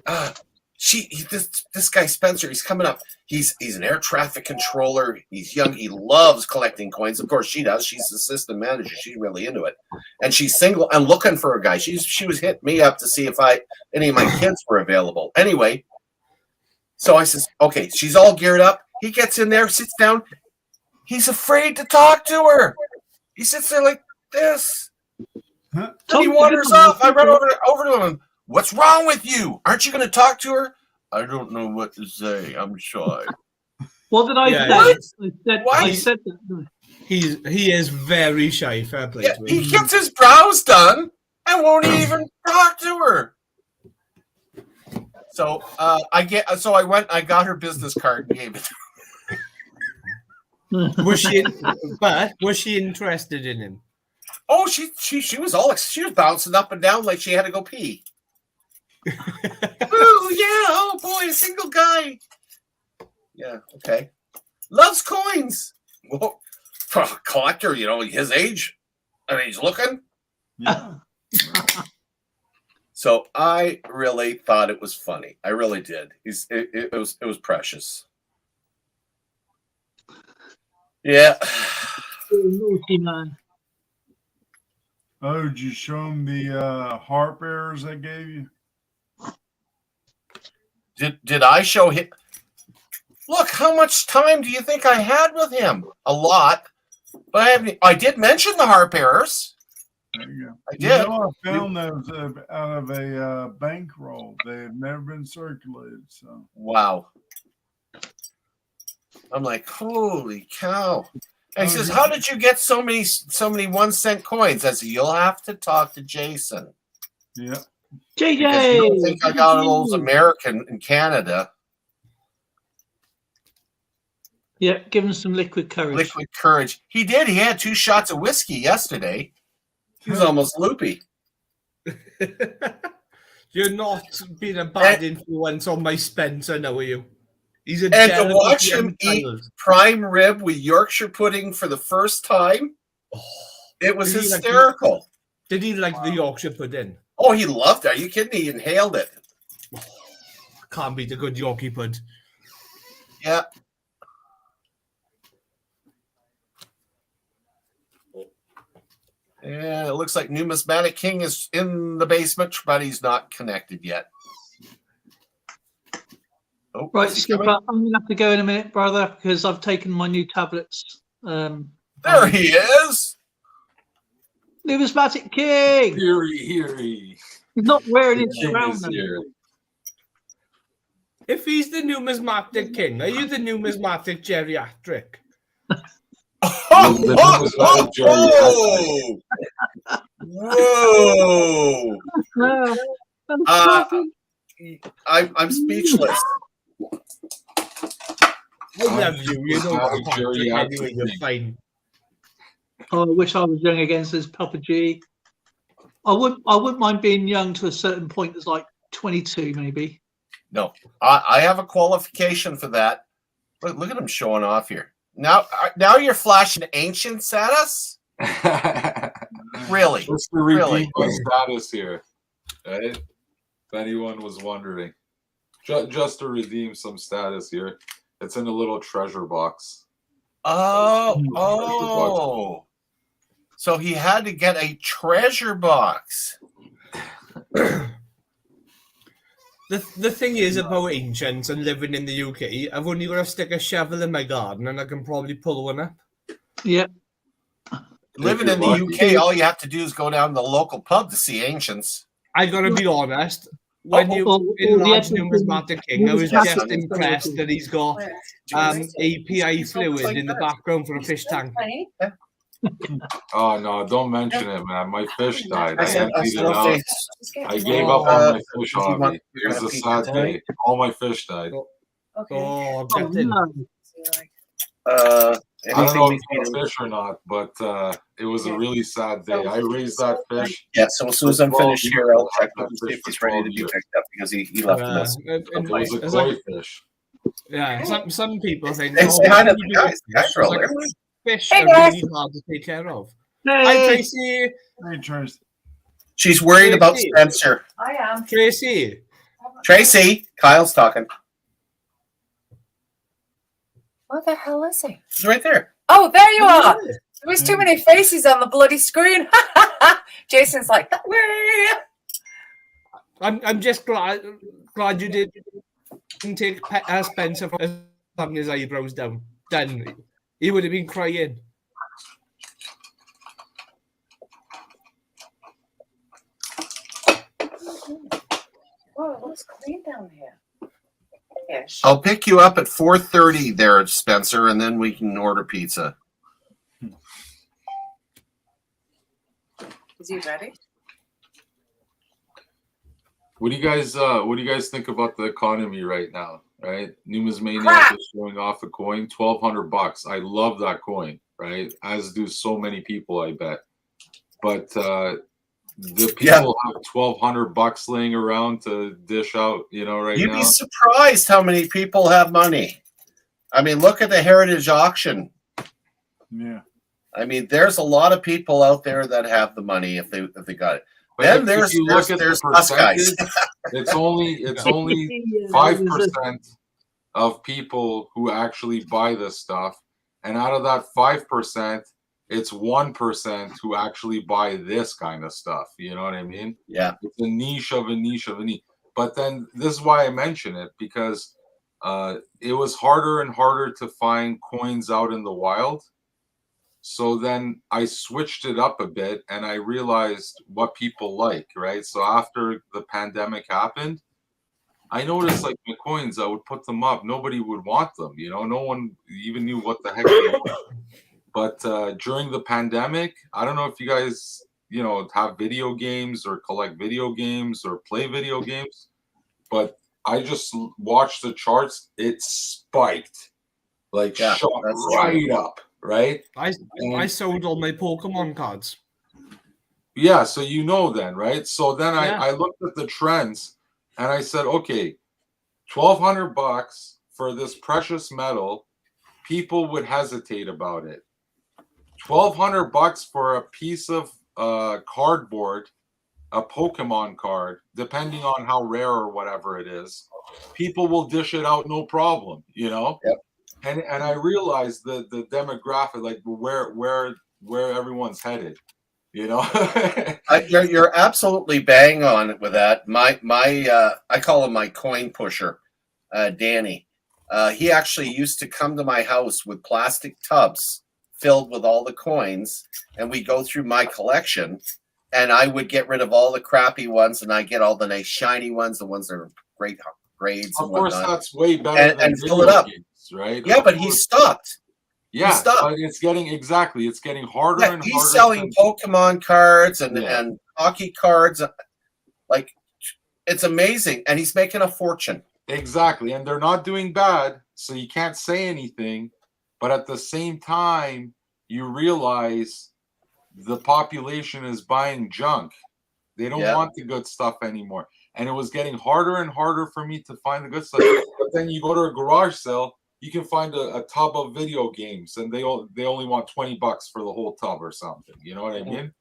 This guy Spencer, he's coming up. He's an air traffic controller. He's young. He loves collecting coins. Of course, she does. She's assistant manager. She's really into it, and she's single and looking for a guy. She was hitting me up to see if any of my kids were available. Anyway, so I says, okay. She's all geared up. He gets in there, sits down. He's afraid to talk to her. He sits there like this. Huh? And he wanders off. I run over to him. What's wrong with you? Aren't you going to talk to her? I don't know what to say. I'm shy. What did I Yeah, say? Why? I said that. He is very shy. Fair play Yeah, to he him. gets his brows done and won't even talk to her. So I got her business card and gave it to her. Was she interested in him? Oh, she was bouncing up and down like she had to go pee. Oh yeah, oh boy, a single guy. Yeah, okay. Loves coins. Well, for a collector, his age. I mean, he's looking. Yeah. So I really thought it was funny. I really did. It was precious. Yeah. Naughty man. Oh, did you show him the harp errors I gave you? Did I show him? Look, how much time do you think I had with him? A lot. But I did mention the harp errors. There you go. I did. I found those out of a bankroll. They had never been circulated. So Wow. I'm like, holy cow. And he says, how did you get so many 1-cent coins? I said, you'll have to talk to Jason. yeah. Because you don't JJ. think I got all those American in Canada. Yeah, give him some liquid courage. Liquid courage. He did. He had 2 shots of whiskey yesterday. He was almost loopy. You're not being a bad influence on my Spencer, now are you? He's a And to delicate watch young him eat child. prime rib with Yorkshire pudding for the first time, it was Did he like hysterical. Did he like the Yorkshire pudding? Oh, he loved it. Are you kidding? He inhaled it. Can't beat a good Yorkie pud. Yeah. Yeah, it looks like Numismatic King is in the basement, but he's not connected yet. Oh, Right, is he Skipper, coming? I'm gonna have to go in a minute, brother, because I've taken my new tablets. There he is. Numismatic King. Heary. He's not wearing The his king crown. is though. here. If he's the numismatic king, are you the numismatic geriatric? The numismatic Whoa! Whoa! Ah, fantastic. I'm speechless. I love you. You know Numismatic that, Patrick. geriatric Anyway, you're king. fine. Oh, I wish I was young against this Papa G. I wouldn't mind being young to a certain point. That's like 22, maybe. No, I have a qualification for that. Look at him showing off here. Now you're flashing ancients at us? Really? Just to redeem Really? my status here, right? If anyone was wondering, just to redeem some status here, it's in a little treasure box. Oh. So he had to get a treasure box. The thing is about ancients and living in the UK, I've only got to stick a shovel in my garden and I can probably pull one up. Yeah. Living you're in the lucky. UK, all you have to do is go down to the local pub to see ancients. I gotta be honest. When you enlarge numismatic king, I was just impressed that he's got API fluid in the background for a fish tank. Oh no, don't mention it, man. My fish died. I I said, emptied it out. okay. I gave up on my fish you want- hobby. you're It was gonna a feed sad it tonight? day. All my fish died. Oh, Oh, Captain. no. I don't know if Anything it's a fish or not, but it was a really sad day. I raised that fish. Yeah, so as soon as I'm finished here, I'll check That with him, see if fish he's for ready to 12 be years. picked up because he left a mess. It was a It's koi like- fish. Yeah, some people think Hey, say hi to the maybe guys. The guys are all like, there. fish Hey, are guys. really hard to take care of. Hi, Hey, Tracy. Hey, Trace. She's worried about Tracy. Spencer. I am. Tracy. Tracy, Kyle's talking. Where the hell is he? He's right there. Oh, there you are. There was too many faces on the bloody screen. Jason's like, where? I'm just glad you didn't take Spencer for having his eyebrows down. Then he would have been crying. Oh, it looks clean down here. Ish. I'll pick you up at 4:30 there, Spencer, and then we can order pizza. Is he ready? What do you guys think about the economy right now? Right, Numismania Crap. is showing off a coin, $1,200. I love that coin, right? As do so many people, I bet. But the people Yeah. have $1,200 laying around to dish out, right You'd now. be surprised how many people have money. I mean, look at the Heritage auction. Yeah. I mean, there's a lot of people out there that have the money if they got it. But Then if there's you look at the us guys. percentage, it's only 5% of people who actually buy this stuff, and out of that 5%, it's 1% who actually buy this kind of stuff. You know what I mean? Yeah. It's a niche of a niche of a niche. But then this is why I mention it, because it was harder and harder to find coins out in the wild. So then I switched it up a bit and I realized what people like, right? So after the pandemic happened, I noticed like my coins, I would put them up. Nobody would want them, no one even knew what the heck they were. But during the pandemic, I don't know if you guys, have video games or collect video games or play video games, but I just watched the charts. It spiked, like Yeah, shot that's right up, right? I sold all my Pokemon cards. Yeah, so then, right? So then Yeah. I looked at the trends and I said, okay, $1,200 for this precious metal, people would hesitate about it. $1,200 for a piece of cardboard a Pokemon card, depending on how rare or whatever it is, people will dish it out no problem, you know. Yep. And I realized the demographic, like where everyone's headed, you know. You're absolutely bang on it with that. My I call him my coin pusher, Danny. He actually used to come to my house with plastic tubs filled with all the coins, and we go through my collection, and I would get rid of all the crappy ones, and I get all the nice shiny ones, the ones that are great grades. Of and course, whatnot. that's way better than and fill it video up. games, right? Yeah, but he stopped. Yeah, stopped. but it's getting harder Yeah, and he's harder. selling Pokemon cards and, Yeah. and hockey cards. Like, it's amazing. And he's making a fortune. Exactly. And they're not doing bad, so you can't say anything. But at the same time, you realize the population is buying junk. They don't want the good stuff anymore. And it was getting harder and harder for me to find the good stuff. But then you go to a garage sale, you can find a tub of video games, and they only want $20 for the whole tub or something. You know what I mean?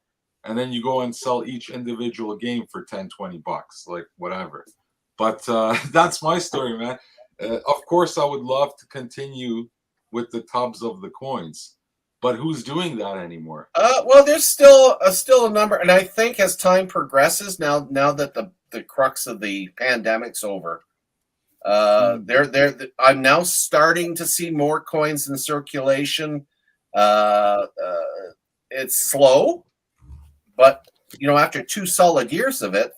And then you go and sell each individual game for $10-20, like whatever. But that's my story, man. Of course, I would love to continue with the tubs of the coins, but who's doing that anymore? Well, there's still a number, and I think as time progresses, now that the crux of the pandemic's over, I'm now starting to see more coins in circulation. It's slow, but after 2 solid years of it,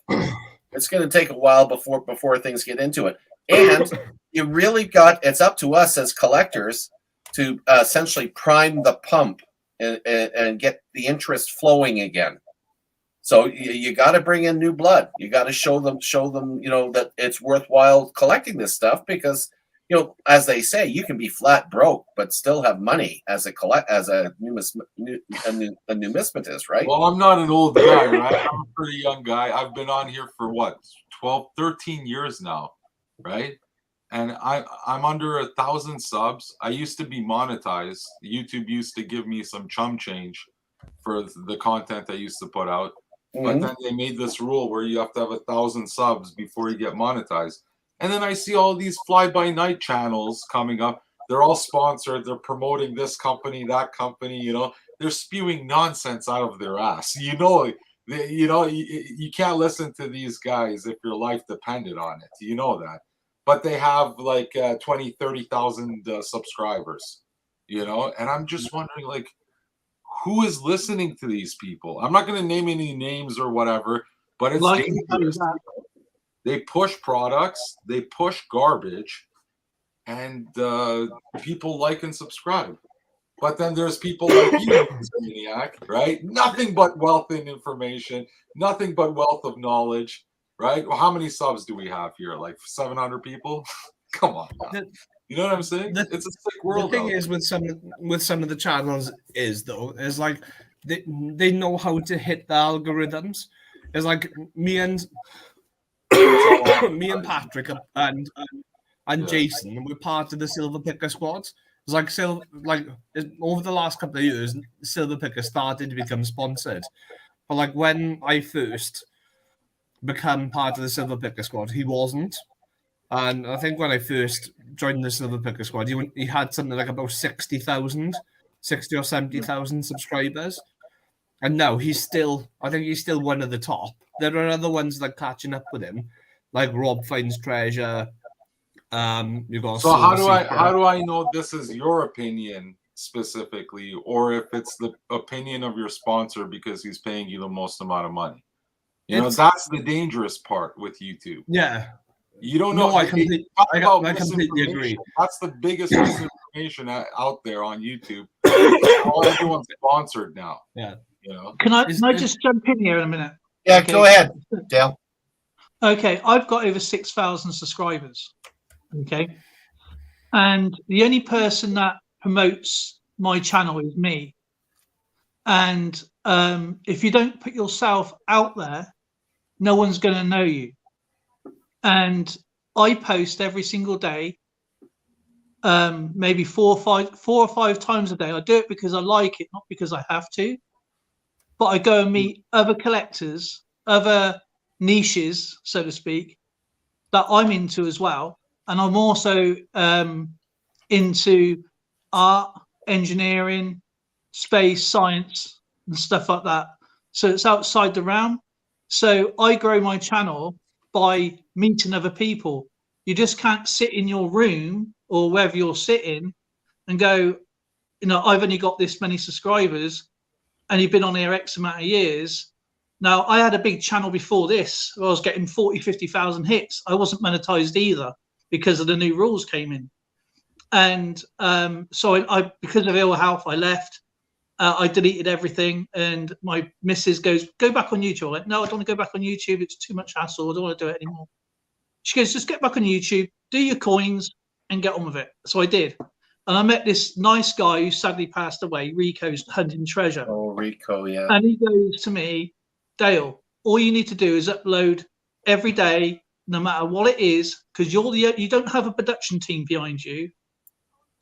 it's going to take a while before things get into it. And you really it's up to us as collectors to essentially prime the pump and get the interest flowing again. So you got to bring in new blood. You got to show them, that it's worthwhile collecting this stuff because, as they say, you can be flat broke but still have money as a numismatist, right? Well, I'm not an old guy, right? I'm a pretty young guy. I've been on here for 13 years now, right? And I'm under 1,000 subs. I used to be monetized. YouTube used to give me some chum change for the content I used to put out. But then they made this rule where you have to have 1,000 subs before you get monetized. And then I see all these fly-by-night channels coming up. They're all sponsored. They're promoting this company, that company. They're spewing nonsense out of their ass. You can't listen to these guys if your life depended on it. You know that. But they have like 20, 30,000 subscribers. And I'm just wondering, like, who is listening to these people? I'm not going to name any names or whatever, but it's dangerous. They push products, they push garbage, and people like and subscribe. But then there's people like you, Maniac, right? Nothing but wealth and information, nothing but wealth of knowledge, right? Well, how many subs do we have here? Like 700 people? Come on. You know what I'm saying? It's a sick world. The thing is with some of the channels is like they know how to hit the algorithms. It's like me and Patrick and Jason, we're part of the Silver Picker squad. It's like over the last couple of years, Silver Picker started to become sponsored. But like when I first become part of the Silver Picker squad, he wasn't. And I think when I first joined the Silver Picker squad, he had something like about 60 or 70,000 subscribers. And now I think he's still one of the top. There are other ones like catching up with him, like Rob Finds Treasure. You got. So how do I know this is your opinion specifically, or if it's the opinion of your sponsor because he's paying you the most amount of money? That's the dangerous part with YouTube. Yeah. You don't know. No, I completely agree. That's the biggest misinformation out there on YouTube. Everyone's sponsored now. Yeah. Can I just jump in here in a minute? Yeah, okay. Go ahead, Dale. Okay, I've got over 6,000 subscribers. Okay, and the only person that promotes my channel is me. And if you don't put yourself out there, no one's going to know you. And I post every single day, maybe 4 or 5 times a day. I do it because I like it, not because I have to. But I go and meet other collectors other niches, so to speak, that I'm into as well. And I'm also into art, engineering, space, science, and stuff like that. So it's outside the realm. So I grow my channel by meeting other people. You just can't sit in your room or wherever you're sitting and go, you know, I've only got this many subscribers and you've been on here X amount of years. Now, I had a big channel before this where I was getting 40, 50,000 hits. I wasn't monetized either because of the new rules came in. And so I because of ill health, I left. I deleted everything. And my missus goes, go back on YouTube. I went, no, I don't want to go back on YouTube. It's too much hassle. I don't want to do it anymore. She goes, just get back on YouTube, do your coins and get on with it. So I did. And I met this nice guy who sadly passed away, Rico's Hunting Treasure. Oh, Rico, yeah. And he goes to me, Dale, all you need to do is upload every day, no matter what it is, because you don't have a production team behind you.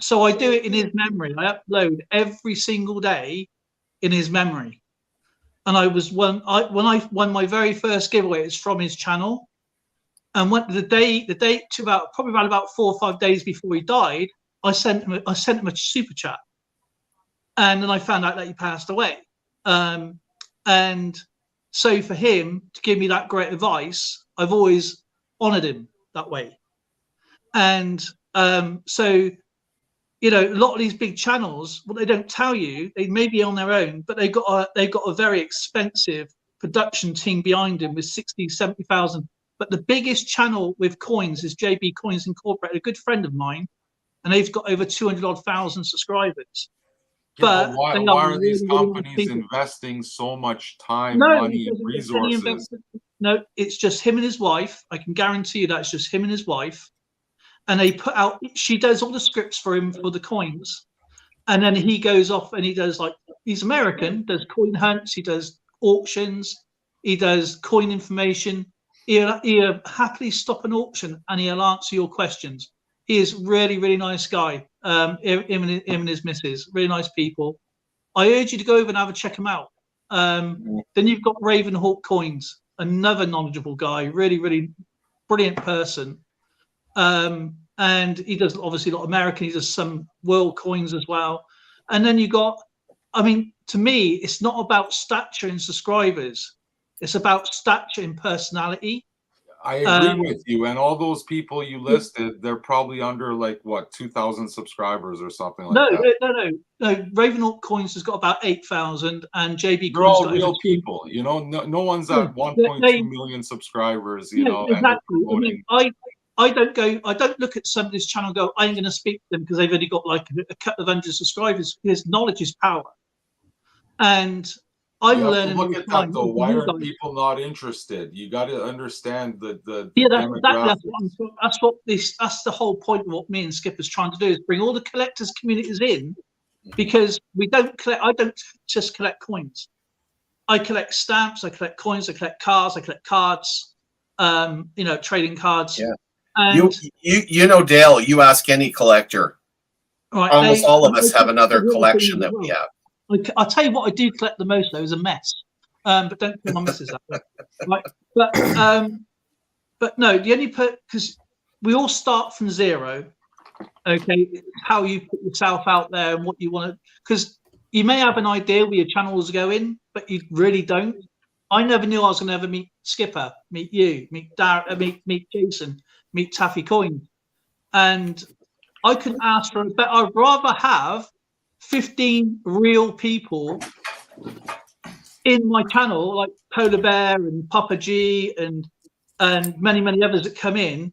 So I do it in his memory. I upload every single day in his memory. And when I won my very first giveaway, it's from his channel. And when the date to probably about 4 or 5 days before he died, I sent him a super chat. And then I found out that he passed away. And so for him to give me that great advice, I've always honored him that way. And so, you know, a lot of these big channels, what they don't tell you, they may be on their own, but they've got a very expensive production team behind them with 60, 70,000. But the biggest channel with coins is JB Coins Incorporated, a good friend of mine, and they've got over 200,000 subscribers. Yeah, But why are these companies investing so much time, money, resources? No, it's just him and his wife. I can guarantee you that it's just him and his wife. And they put out, she does all the scripts for him for the coins. And then he goes off and he does, like, he's American, does coin hunts, he does auctions, he does coin information. He'll happily stop an auction and he'll answer your questions. He is really, really nice guy. Him and his missus, really nice people. I urge you to go over and have a check him out. Then you've got Ravenhawk Coins, another knowledgeable guy, really, really brilliant person. And he does obviously a lot of American, he does some world coins as well. And then you got, I mean, to me, it's not about stature and subscribers. It's about stature and personality. I agree with you. And all those people you listed, they're probably under like what, 2,000 subscribers or something like that. No. Ravenhawk Coins has got about 8,000, and JB. They're all real people, you know. No one's at 1.2 million subscribers, you know. Exactly. And I don't look at somebody's channel and go, I'm going to speak to them because they've only got like a couple of hundred subscribers. Because knowledge is power, and I'm learning. Look at that though. Why are people not interested? You got to understand the that's the whole point of what me and Skipper's trying to do, is bring all the collectors communities in, because I don't just collect coins. I collect stamps, I collect coins, I collect cars, I collect cards, you know, trading cards. Yeah. And you know, Dale, you ask any collector. Right, almost all of us have another collection that we have. I'll tell you what I do collect the most though is a mess. But don't put my messes that way. Right. But no, the only because we all start from zero. Okay, it's how you put yourself out there and what you want to, because you may have an idea where your channel is going, but you really don't. I never knew I was going to ever meet Skipper, meet you, meet Darren, meet Jason, meet Taffy Coin, and I couldn't ask for a better. I'd rather have 15 real people in my channel, like Polar Bear and Papa G and many, many others that come in,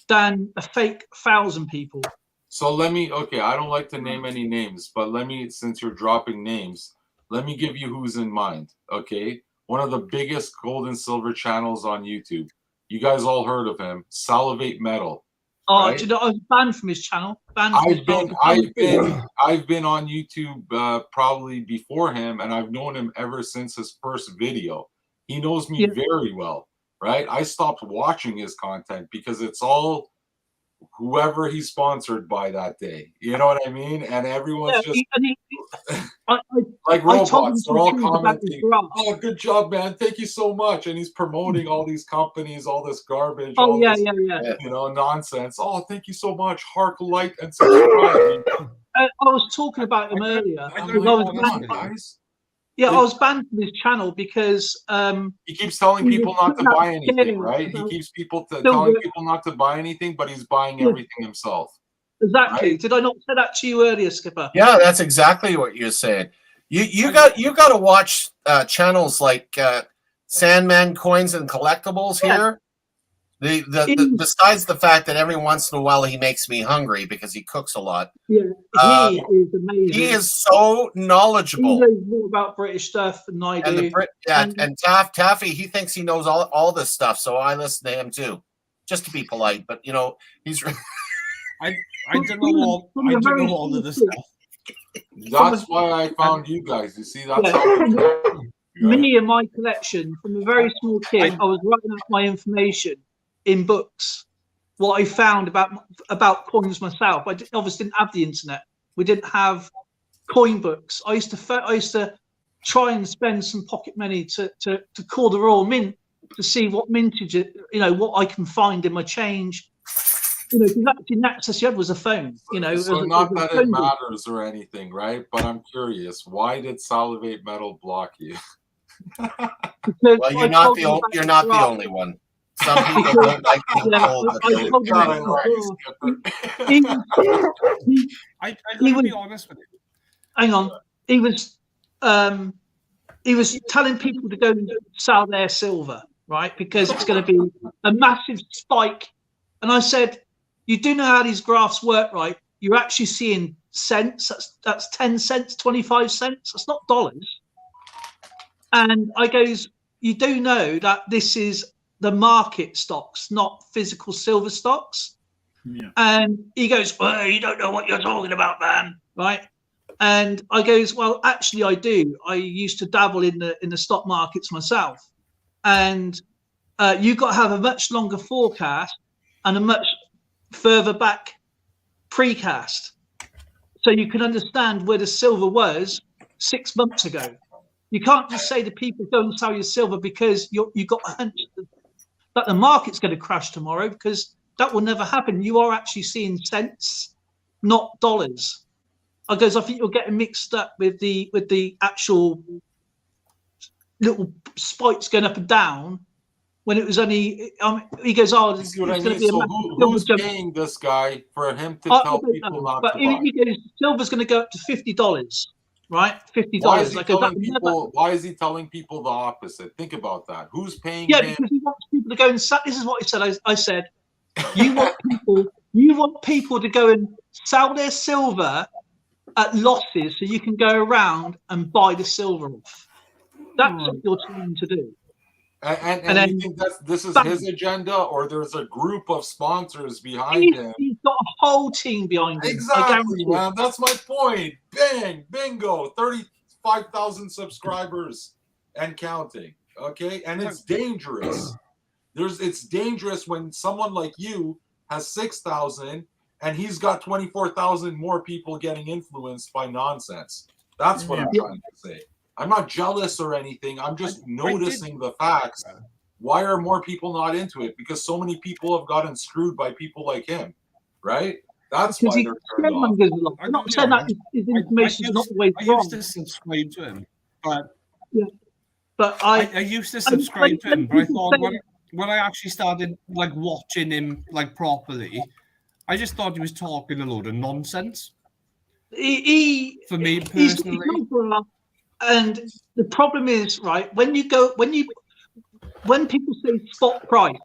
than a fake 1,000 people. So let me, okay, I don't like to name any names, but let me, since you're dropping names, let me give you who's in mind, okay? One of the biggest gold and silver channels on YouTube. You guys all heard of him, Salivate Metal. Oh, right? do you know, I was banned from his channel. I've been on YouTube probably before him, and I've known him ever since his first video. He knows me very well, right? I stopped watching his content because it's all whoever he's sponsored by that day. You know what I mean? And everyone's just like robots. They're all commenting, "Oh, good job, man! Thank you so much." And he's promoting all these companies, all this garbage, Oh all yeah, this, yeah. you know, nonsense. Oh, thank you so much. Hark, like, and subscribe. I was talking about him earlier. I'm because like, I was come on, banned, guys. yeah, I was banned from his channel because He keeps telling he people was not to putting out buy anything, scares right? He about keeps people telling silver. people not to buy anything, but he's buying Yeah. everything himself. Exactly. Right? Did I not say that to you earlier, Skipper? Yeah, that's exactly what you're saying. You got to watch channels like Sandman Coins and Collectibles here. Besides the fact that every once in a while he makes me hungry because he cooks a lot. Yeah, he is amazing. He is so He knowledgeable. knows more about British stuff than I do. And Taffy, he thinks he knows all this stuff, so I listen to him too, just to be polite. But you know, he's. I don't know all of this stuff. That's why I found you guys. You see, that's Me and my collection from a very small kid. I was writing up my information in books. What I found about coins myself. I obviously didn't have the internet. We didn't have coin books. I used to try and spend some pocket money to call the Royal Mint to see what mintage, what I can find in my change. The access you had was a phone. So not that it matters or anything, right? But I'm curious, why did Salivate Metal block you? Well, you're not the only one. Some people don't like being told I will be honest with you. Hang on, he was telling people to go and sell their silver, right? Because it's going to be a massive spike. And I said, you do know how these graphs work, right? You're actually seeing cents. That's 10 cents, 25 cents. That's not dollars. And I goes, you do know that this is the market stocks, not physical silver stocks. Yeah. And he goes, well, you don't know what you're talking about, man, right? And I goes, well, actually, I do. I used to dabble in the stock markets myself, and you got to have a much longer forecast and a much further back precast, so you can understand where the silver was 6 months ago. You can't just say to people, go and sell your silver because you got a hunch that the market's going to crash tomorrow, because that will never happen. You are actually seeing cents, not dollars. I think you're getting mixed up with the actual little spikes going up and down when it was only. He goes, "Oh, You see what I mean? So who's paying this guy for him to tell people not to buy? He goes, silver's going to go up to $50, right? $50. Why is he telling people the opposite? Think about that. Who's paying him? Because he wants people to go and sell. This is what he said. I said, you want people to go and sell their silver at losses so you can go around and buy the silver off. That's what you're trying to do. And then, you think this is his agenda, or there's a group of sponsors behind him? He's got a whole team behind him. Exactly, man. That's my point. Bang, bingo. 35,000 subscribers and counting. Okay, and it's dangerous. It's dangerous when someone like you has 6,000 and he's got 24,000 more people getting influenced by nonsense. That's what I'm trying to say. I'm not jealous or anything. I'm just noticing the facts. Why are more people not into it? Because so many people have gotten screwed by people like him, right? That's why they're turned off. I'm not saying that his information is not always wrong. I used to subscribe to him, but I used to subscribe to him. But I thought when I actually started watching him properly, I just thought he was talking a load of nonsense. For me personally. And the problem is, right, when people say spot price,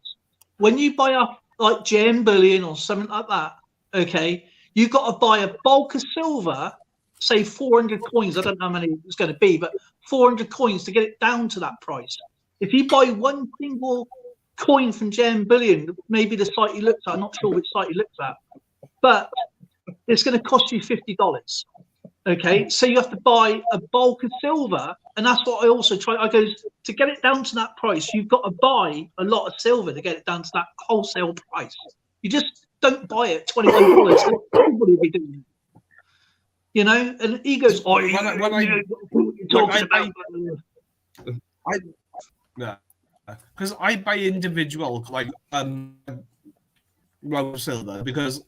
when you buy up like JM Bullion or something like that, okay, you've got to buy a bulk of silver, say 400 coins. I don't know how many it's going to be, but 400 coins to get it down to that price. If you buy one single coin from JM Bullion, maybe the site you looked at, I'm not sure which site you looked at, but it's going to cost you $50. Okay, so you have to buy a bulk of silver, and that's what I also try. I go, to get it down to that price, you've got to buy a lot of silver to get it down to that wholesale price. You just don't buy it. $21. Everybody will be doing it. You know, and he goes, "Oh, you know what you're talking about." Yeah, because I buy individual like raw silver because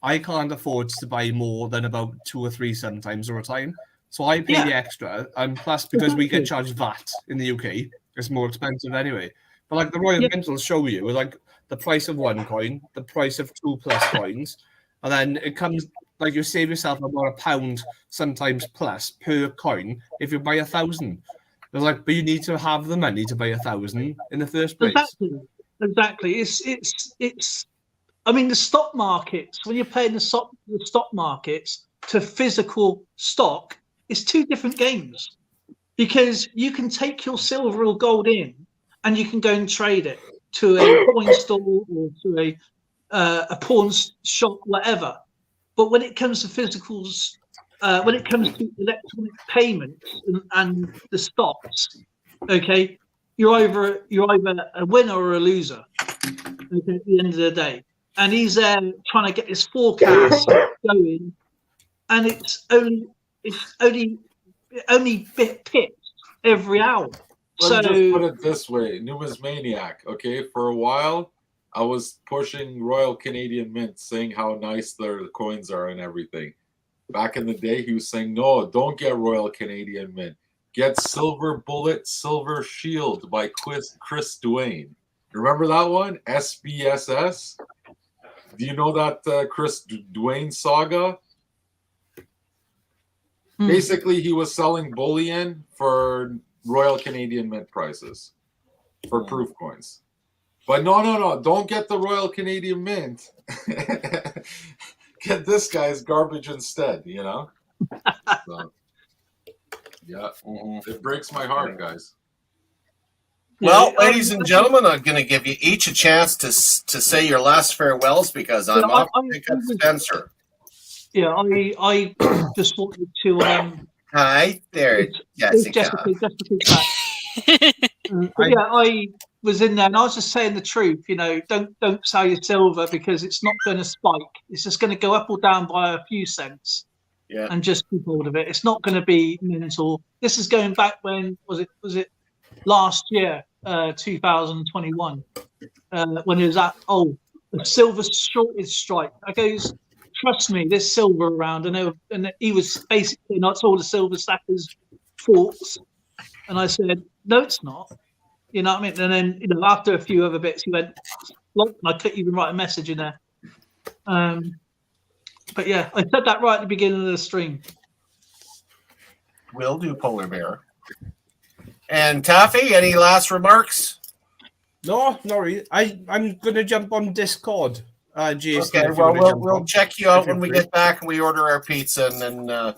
I can't afford to buy more than about 2 or 3 sometimes at a time. So I pay the extra, and plus because we get charged VAT in the UK, it's more expensive anyway. But like the Royal Mint will show you like the price of 1 coin, the price of 2+ coins, and then it comes like you save yourself about £1 sometimes plus per coin if you buy 1,000. It's like, but you need to have the money to buy 1,000 in the first place. Exactly. It's. I mean, the stock markets. When you're playing the stock markets to physical stock, it's 2 different games, because you can take your silver or gold in, and you can go and trade it to a coin store or to a pawn shop, whatever. But when it comes to physicals, when it comes to electronic payments and the stocks, okay, you're either a winner or a loser. Okay, at the end of the day, and he's there trying to get his forecast going, and it's only pips every hour. Let's just put it this way, numismaniac. Okay, for a while, I was pushing Royal Canadian Mint, saying how nice their coins are and everything. Back in the day, he was saying, no, don't get Royal Canadian Mint. Get Silver Bullet, Silver Shield by Chris Duane. Remember that one? SBSS? Do you know that Chris Duane saga? Basically, he was selling bullion for Royal Canadian Mint prices for proof coins. But no, don't get the Royal Canadian Mint. Get this guy's garbage instead, you know? So, yeah, it breaks my heart, guys. Well, ladies and gentlemen, I'm going to give you each a chance to say your last farewells because I'm off to pick up Spencer. Yeah, I just wanted to. Hi there, Jessica. I was in there, and I was just saying the truth. You know, don't sell your silver because it's not going to spike. It's just going to go up or down by a few cents. Yeah. And just keep hold of it. It's not going to be mental. This is going back when was it last year, 2021, when it was at the silver shortage strike. I goes, trust me, there's silver around, and he was basically that's all the silver stackers' faults. And I said, no, it's not. You know what I mean? And then after a few other bits, he went, look, and I couldn't even write a message in there. But yeah, I said that right at the beginning of the stream. Will do, Polar Bear. And Taffy, any last remarks? No, really. I'm going to jump on Discord. Jason, okay, well, we'll check you out when we get back and we order our pizza, and then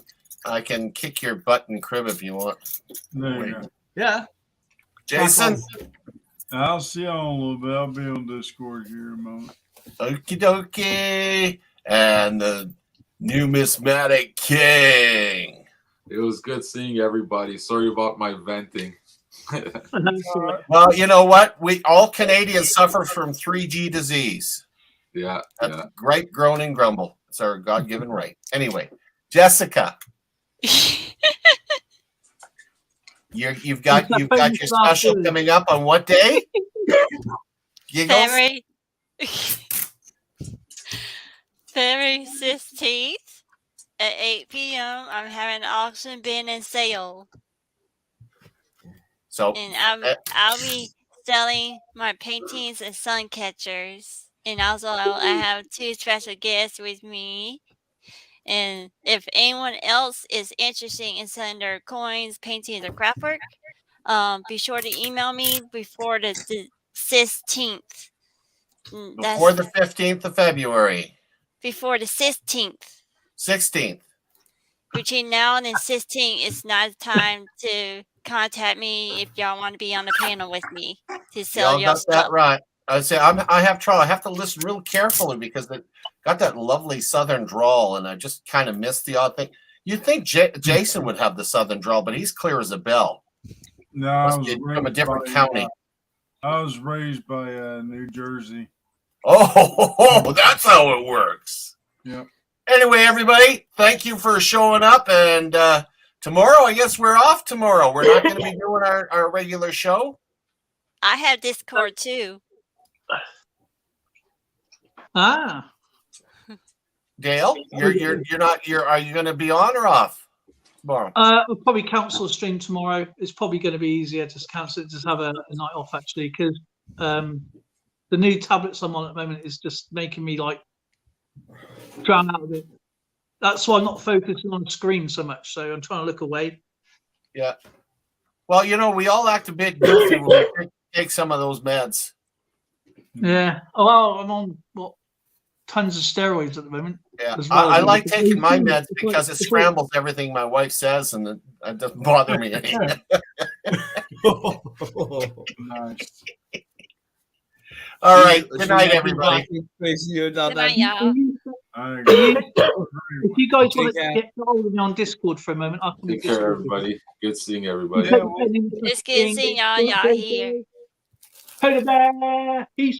I can kick your butt and crib if you want. There you go. Yeah. Jason? I'll see you all in a little bit. I'll be on Discord here in a moment. Okie dokie. And the Numismatic King. It was good seeing everybody. Sorry about my venting. Well, you know what? We all Canadians suffer from 3G disease. Yeah. That's great, groan, and grumble. It's our God-given right. Anyway, Jessica. You've got your special coming up on what day? February 16th at 8 p.m. I'm having an auction bin and sale. So, and I'll be selling my paintings and sun catchers. And also I have 2 special guests with me. And if anyone else is interested in selling their coins, paintings, or craft work, be sure to email me before the 16th. Before the 15th of February. Before the 16th. 16th. Between now and the 16th, it's not time to contact me if y'all want to be on the panel with me to sell your stuff. That right. I say I have trouble. I have to listen real carefully because it got that lovely southern drawl, and I just kind of missed the odd thing. You'd think Jason would have the southern drawl, but he's clear as a bell. No, from a different county. I was raised by New Jersey. Oh, that's how it works. Yep. Anyway, everybody, thank you for showing up. And tomorrow, I guess we're off tomorrow. We're not going to be doing our regular show. I have Discord too. Ah, Dale, are you going to be on or off tomorrow? I'll probably cancel the stream tomorrow. It's probably going to be easier to cancel it, just have a night off actually, because the new tablets I'm on at the moment is just making me like drown out of it. That's why I'm not focusing on the screen so much. So I'm trying to look away. Yeah. Well, we all act a bit goofy when we take some of those meds. Yeah. Oh, well, I'm on tons of steroids at the moment. Yeah, as well. I like taking my meds because it scrambles everything my wife says, and it doesn't bother me any. Nice. All right. Good night, everybody. Good night, y'all. I agree. If you guys want Take care. to get hold of me on Discord for a moment, I can Take be care, everybody. Good seeing everybody. Discord. It's good seeing y'all. Y'all here. Peace.